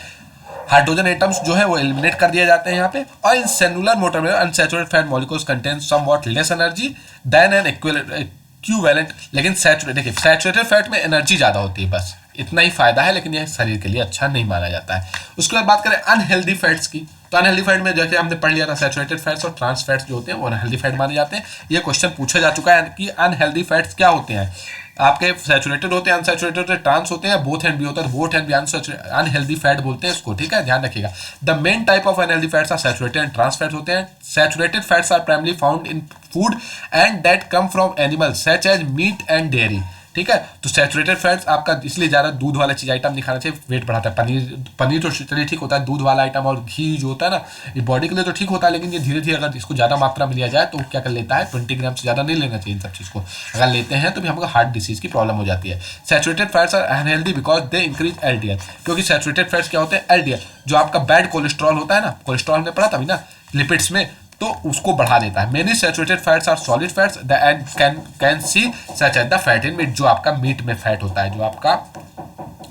हाइड्रोजन एटम्स जो है वो एलिमिनेट कर दिए जाते हैं यहाँ पे। और इन सेलुलर मोटर में unsaturated fat molecules contain somewhat less energy than an equivalent, लेकिन देखिए सैचुरेटेड फैट में एनर्जी ज़्यादा होती है, बस इतना ही फायदा है, लेकिन ये शरीर के लिए अच्छा नहीं माना जाता है। उसके बाद बात करें अनहेल्दी फैट्स की, तो अनहेल्दी फैट में जैसे हमने पढ़ लिया था, सैचुरेटेड फैट्स और ट्रांस फैट्स जो होते हैं वो अनहेल्दी फैट माने जाते हैं। ये क्वेश्चन पूछा जा चुका है कि अनहेल्दी फैट्स क्या होते हैं, आपके सैचुरेटेड होते हैं, अनसैचुरेटेड होते हैं, ट्रांस होते हैं, बोथ एंड भी होता है, बोथ एंड भी अनहेल्दी फैट बोलते हैं इसको, ठीक है। ध्यान रखिएगा, the main type of unhealthy fats are saturated and trans fats होते हैं। Saturated fats are primarily found in food and that come from animals such as meat and dairy, ठीक है। तो सैचुरेटेड फैट्स आपका इसलिए ज़्यादा दूध वाला चीज़ आइटम नहीं खाना चाहिए, वेट बढ़ाता है। पनीर तो चलिए ठीक होता है, दूध वाला आइटम और घी जो होता है ना, ये बॉडी के लिए तो ठीक होता है, लेकिन ये धीरे धीरे अगर इसको ज़्यादा मात्रा में लिया जाए तो क्या कर लेता है, 20 ग्राम से ज़्यादा नहीं लेना चाहिए इन सब चीज़ को। अगर लेते हैं तो भी हमको हार्ट डिसीज की प्रॉब्लम हो जाती है। Saturated fats are unhealthy because they increase LDL, क्योंकि सैचुरेटेड फैट्स क्या होते हैं, एलडीएल जो आपका बैड कोलेस्ट्रॉल होता है ना, कोलेस्ट्रॉल हमने पढ़ा तभी ना लिपिड्स में, तो उसको बढ़ा देता है। Many saturated fats are solid fats and can see such as the fat in meat, जो आपका मीट में फैट होता है, जो आपका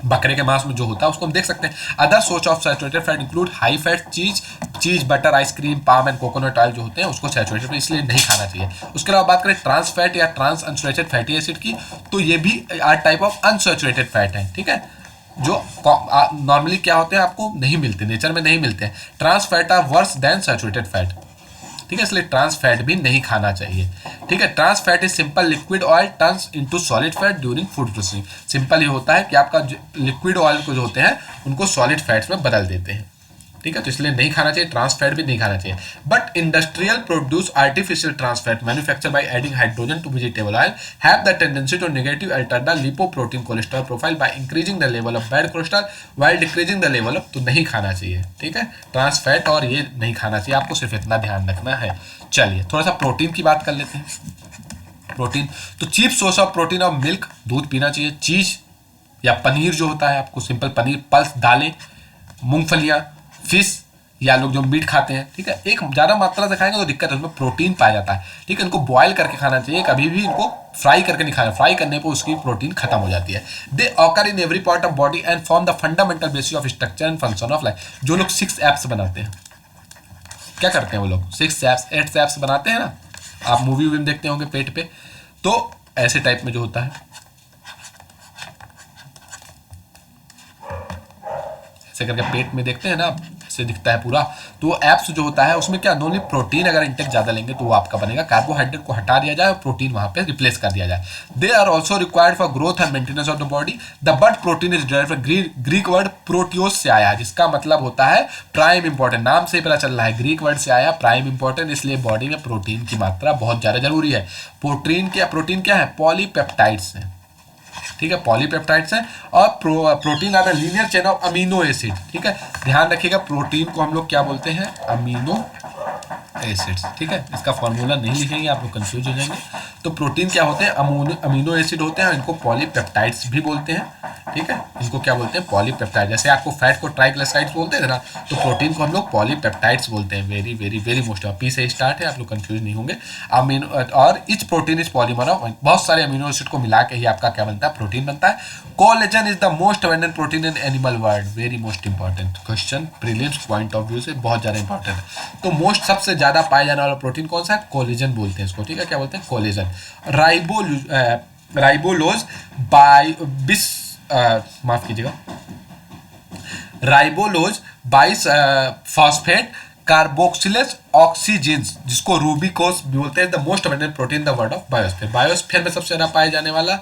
बकरे के मांस में जो होता है उसको हम देख सकते हैं। Other source of saturated fat include high fat cheese, butter, ice cream, palm and coconut oil जो होते हैं उसको सैचुरेटेड इसलिए नहीं खाना चाहिए। उसके अलावा बात करें ट्रांस फैट या ट्रांस अनसैचुरेटेड फैटी एसिड की, तो ये भी are type of unsaturated fat है, ठीक है, जो नॉर्मली क्या होते हैं आपको नहीं मिलते, नेचर में नहीं मिलते हैं। Trans fat are worse than saturated fat, ठीक है, इसलिए ट्रांस फैट भी नहीं खाना चाहिए, ठीक है। Trans fat is simple liquid oil turns into solid fat during food processing, simple ये होता है कि आपका लिक्विड ऑयल को जो होते हैं उनको सॉलिड फैट्स में बदल देते हैं, ठीक है। तो इसलिए नहीं खाना चाहिए, ट्रांस फैट भी नहीं खाना चाहिए। But industrial produce artificial trans fat manufacture by adding hydrogen to vegetable oil have the tendency to negative alter the lipoprotein cholesterol profile by increasing the level of bad cholesterol while decreasing the level of, तो नहीं खाना चाहिए, ठीक है, trans fat और ये नहीं खाना चाहिए, आपको सिर्फ इतना ध्यान रखना है। चलिए थोड़ा सा प्रोटीन की बात कर लेते हैं। प्रोटीन, तो cheap source of protein of milk, दूध पीना चाहिए। चीज या पनीर जो होता है आपको सिंपल पनीर, पल्स दालें, मूंगफलियां, फिश या लोग जो मीट खाते हैं, ठीक है, एक ज़्यादा मात्रा से खाएंगे तो दिक्कत है, उसमें प्रोटीन पाया जाता है, ठीक है। इनको बॉयल करके खाना चाहिए, कभी भी इनको फ्राई करके नहीं खाना, फ्राई करने पर उसकी प्रोटीन खत्म हो जाती है। They occur in every part of body and form the fundamental basis of structure and function of life. जो लोग 6 एप्स बनाते हैं, क्या करते हैं वो लोग, 6 एप्स 8 एप्स बनाते हैं ना, आप मूवी वूवी में देखते होंगे पेट पे, तो ऐसे टाइप में जो होता है, ऐसे करके पेट में देखते हैं ना, से दिखता है पूरा, तो वो एप्स जो होता है उसमें क्या ओनली प्रोटीन अगर इंटेक ज़्यादा लेंगे तो वो आपका बनेगा, कार्बोहाइड्रेट को हटा दिया जाए और प्रोटीन वहाँ पे रिप्लेस कर दिया जाए। They are also required for growth and maintenance of the body. The but protein is derived from Greek word proteios से आया है, जिसका मतलब होता है प्राइम इंपॉर्टेंट। नाम से ही पता चल रहा है ग्रीक वर्ड से आया, प्राइम इंपॉर्टेंट, इसलिए बॉडी में प्रोटीन की मात्रा बहुत ज़्यादा जरूरी है। प्रोटीन क्या है? पॉलीपेप्टाइड्स है, ठीक है, पॉलीपेप्टाइड्स है। और protein are the linear chain of amino acid, ठीक है, ध्यान रखिएगा प्रोटीन को हम लोग क्या बोलते हैं? अमीनो एसिड्स, ठीक है, इसका फॉर्मूला नहीं लिखेंगे आप लोग कंफ्यूज हो जाएंगे। तो प्रोटीन क्या होते हैं? अमीनो एसिड होते हैं, इनको पॉलीपेप्टाइड्स भी बोलते हैं, ठीक है, इनको क्या बोलते हैं? पॉलीपेप्टाइड। जैसे आपको फैट को ट्राइग्लिसराइड्स बोलते हैं ना, तो प्रोटीन को हम लोग पॉलीपेप्टाइड्स बोलते हैं। Very very very most, P से स्टार्ट है, आप लोग कंफ्यूज नहीं होंगे। अमीनो और etch protein is polymer of बहुत सारे अमीनो एसिड को मिला के ही आपका क्या बनता है? प्रोटीन बनता है। Collagen is the most abundant protein in animal world, very most important question, prelims point of view से बहुत ज़्यादा इंपॉर्टेंट है। तो मोस्ट सबसे ज़्यादा पाया जाने वाला प्रोटीन कौन सा है? कोलेजन बोलते हैं इसको, ठीक है, क्या बोलते हैं? कोलेजन। राइबोलोज माफ कीजिएगा, राइबोलोज बाइस फॉस्फेट कार्बोक्सिलेज ऑक्सीजेंस, जिसको रूबिकोस भी बोलते हैं, the most abundant protein the world of biosphere. Biosphere में सबसे ज्यादा पाए जाने वाला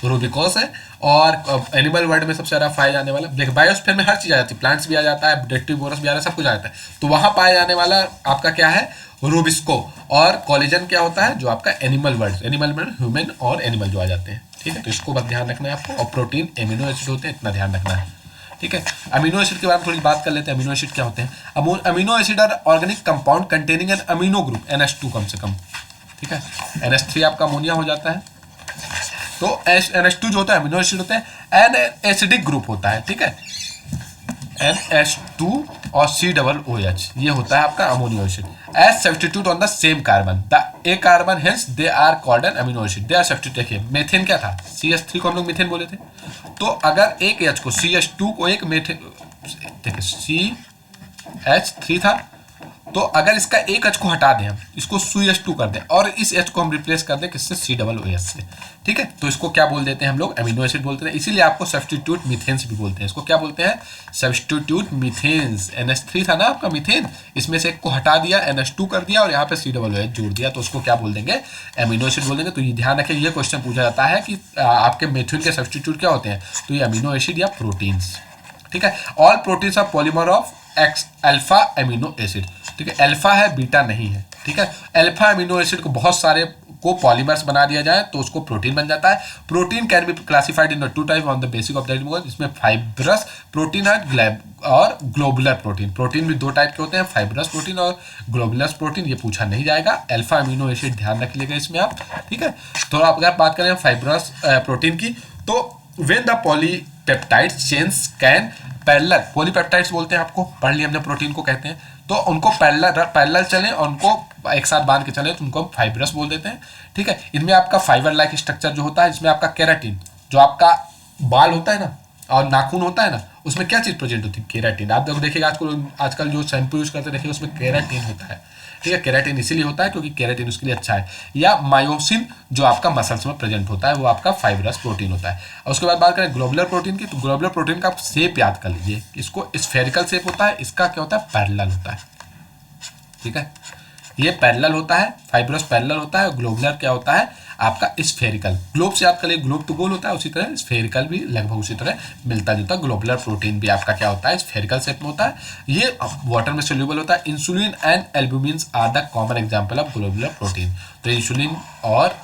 रूबिकोस है, और एनिमल वर्ल्ड में सबसे ज्यादा पाए जाने वाला, देखिए बायोस्फीयर में हर चीज आ जाती है, प्लांट्स भी आ जाता है, डेक्टिवोरस भी आ जाता है, सब कुछ आ जाता है। तो वहां पाया जाने वाला आपका क्या है? रूबिस्को। और कोलेजन क्या होता है? जो आपका एनिमल वर्ल्ड, एनिमल में ह्यूमन और एनिमल जो आ जाते हैं, ठीक है, तो इसको बस ध्यान रखना है आपको। और प्रोटीन एमिनो एसिड होते हैं, इतना ध्यान रखना है, ठीक है। अमीनो एसिड के बारे में थोड़ी बात कर लेते हैं। अमीनो एसिड क्या होते हैं? Amino acid are organic compound containing an amino group, NH2 कम से कम, ठीक है, NH3 आपका अमोनिया हो जाता है। तो NH2 जो होता है अमीनो एसिड होते हैं, एन एसिडिक ग्रुप होता है, ठीक है, NH2 और COOH, ये होता है आपका amino acid. As substitute on the same carbon, the A carbon, hence they are called an amino acid. They are substitute. देखिए मेथेन क्या था? CH3 को हम लोग मीथेन बोले थे। तो अगर एक H को, CH2 को एक मेथेन, देखिए CH3 था, तो अगर इसका एक H को हटा दें, हम इसको CH2 कर दें और इस H को हम रिप्लेस कर दें किससे? COOH से, ठीक है, तो इसको क्या बोल देते हैं हम लोग? अमीनो एसिड बोलते हैं। इसीलिए आपको सब्स्टिट्यूट मीथेन्स भी बोलते हैं। इसको क्या बोलते हैं? सब्स्टिट्यूट मीथेन्स। NH3 था ना आपका मीथेन, इसमें से एक को हटा दिया, NH2 कर दिया और यहाँ पे COOH जोड़ दिया, तो उसको क्या बोल देंगे? अमीनो एसिड बोल देंगे। तो ये ध्यान रखें, ये क्वेश्चन पूछा जाता है कि आपके मीथेन के सब्स्टिट्यूट क्या होते हैं? तो ये अमीनो एसिड या प्रोटीन्स, ठीक है। All proteins are polymer of x alpha amino acid, ठीक है, अल्फा है, बीटा नहीं है, ठीक है। अल्फा अमीनो एसिड को बहुत सारे को पॉलीमर्स बना दिया जाए तो उसको प्रोटीन बन जाता है। Protein can be classified in two type on the basic of that, इसमें फाइब्रस प्रोटीन और ग्लोबुलर प्रोटीन। प्रोटीन भी दो टाइप के होते हैं, फाइब्रस प्रोटीन और ग्लोबुलर प्रोटीन, ये पूछा नहीं जाएगा। अल्फा अमीनो एसिड ध्यान रख लीजिएगा इसमें आप, ठीक है। तो आप अगर बात करें फाइब्रस प्रोटीन की, तो when the polypeptide chains can parallel, polypeptides बोलते हैं, आपको पढ़ लिया हमने, प्रोटीन को कहते हैं, तो उनको पैरेलल चले और उनको एक साथ बांध के चले तो उनको फाइब्रस बोल देते हैं, ठीक है। इनमें आपका फाइबर लाइक स्ट्रक्चर जो होता है, इसमें आपका केराटिन, जो आपका बाल होता है ना और नाखून होता है ना, उसमें क्या चीज़ प्रेजेंट होती है? केराटिन। आप लोग देखिएगा आजकल जो शैम्पू यूज करते हैं, देखिए उसमें केराटिन होता है, ठीक है। केराटिन इसीलिए होता है क्योंकि केराटिन उसके लिए अच्छा है। या मायोसिन जो आपका मसल्स में प्रेजेंट होता है, वो आपका फाइब्रस प्रोटीन होता है। और उसके बाद बात करें ग्लोबुलर प्रोटीन की, तो ग्लोबुलर प्रोटीन का आप शेप याद कर लीजिए, इसको स्फेरिकल शेप होता है, इसका क्या होता है? पैरेलल होता है, ठीक है, ये पैरेलल होता है, फाइब्रस पैरेलल होता है, और ग्लोबुलर क्या होता है? आपका स्फेरिकल। ग्लोब से याद करिए, ग्लोब तो गोल होता है, उसी तरह स्फेरिकल भी लगभग उसी तरह मिलता जुलता। ग्लोबुलर प्रोटीन भी आपका क्या होता है? स्फेरिकल शेप में होता है, ये वाटर में सोल्यूबल होता है। Insulin and albumin are the common example of globular protein. तो इंसुलिन और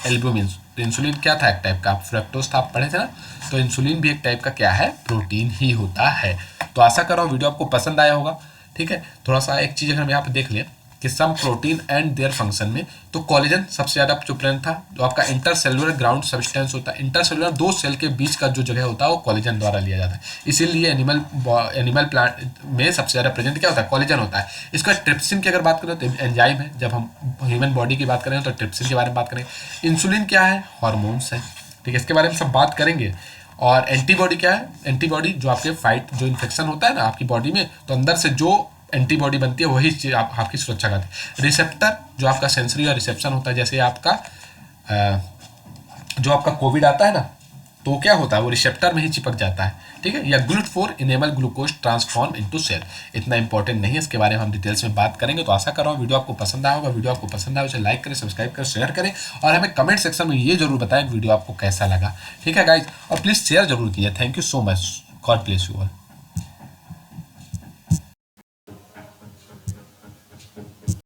एल्ब्यूमिन, तो इंसुलिन क्या था? एक टाइप का फ्रक्टोज था, आप पढ़े थे ना, तो इंसुलिन भी एक टाइप का क्या है? प्रोटीन ही होता है। तो आशा कर रहा हूँ वीडियो आपको पसंद आया होगा, ठीक है। थोड़ा सा एक चीज़ अगर हम यहाँ पे देख लें कि some protein and their function में, तो कोलेजन सबसे ज़्यादा जो प्रेजेंट था, जो आपका इंटरसेलुलर ग्राउंड सब्सटेंस होता है, इंटरसेलुलर दो सेल के बीच का जो जगह होता है वो कोलेजन द्वारा लिया जाता है। इसीलिए एनिमल प्लांट में सबसे ज़्यादा प्रेजेंट क्या होता है? कोलेजन होता है। इसका ट्रिप्सिन की अगर बात करें तो एंजाइम है, जब हम ह्यूमन बॉडी की बात करें तो ट्रिप्सिन के बारे में बात करें। इंसुलिन क्या है? हॉर्मोन्स है, ठीक है, इसके बारे में सब बात करेंगे। और एंटीबॉडी क्या है? एंटीबॉडी जो आपके फाइट, जो इन्फेक्शन होता है ना आपकी बॉडी में, तो अंदर से जो एंटीबॉडी बनती है वही चीज़ आपकी सुरक्षा करती है। रिसेप्टर जो आपका सेंसरी और रिसेप्शन होता है, जैसे आपका जो आपका कोविड आता है ना, तो क्या होता है वो रिसेप्टर में ही चिपक जाता है, ठीक है। या GLUT4 enable glucose transform into cell, इतना इंपॉर्टेंट नहीं है, इसके बारे में हम डिटेल्स में बात करेंगे। तो आशा कर रहा हूँ वीडियो आपको पसंद आया होगा। वीडियो आपको पसंद आया उसे लाइक करें, सब्सक्राइब करें, शेयर करें और हमें कमेंट सेक्शन में ये जरूर बताएं वीडियो आपको कैसा लगा, ठीक है गाइज। और प्लीज़ शेयर जरूर कीजिए। Thank you so much, God bless you all.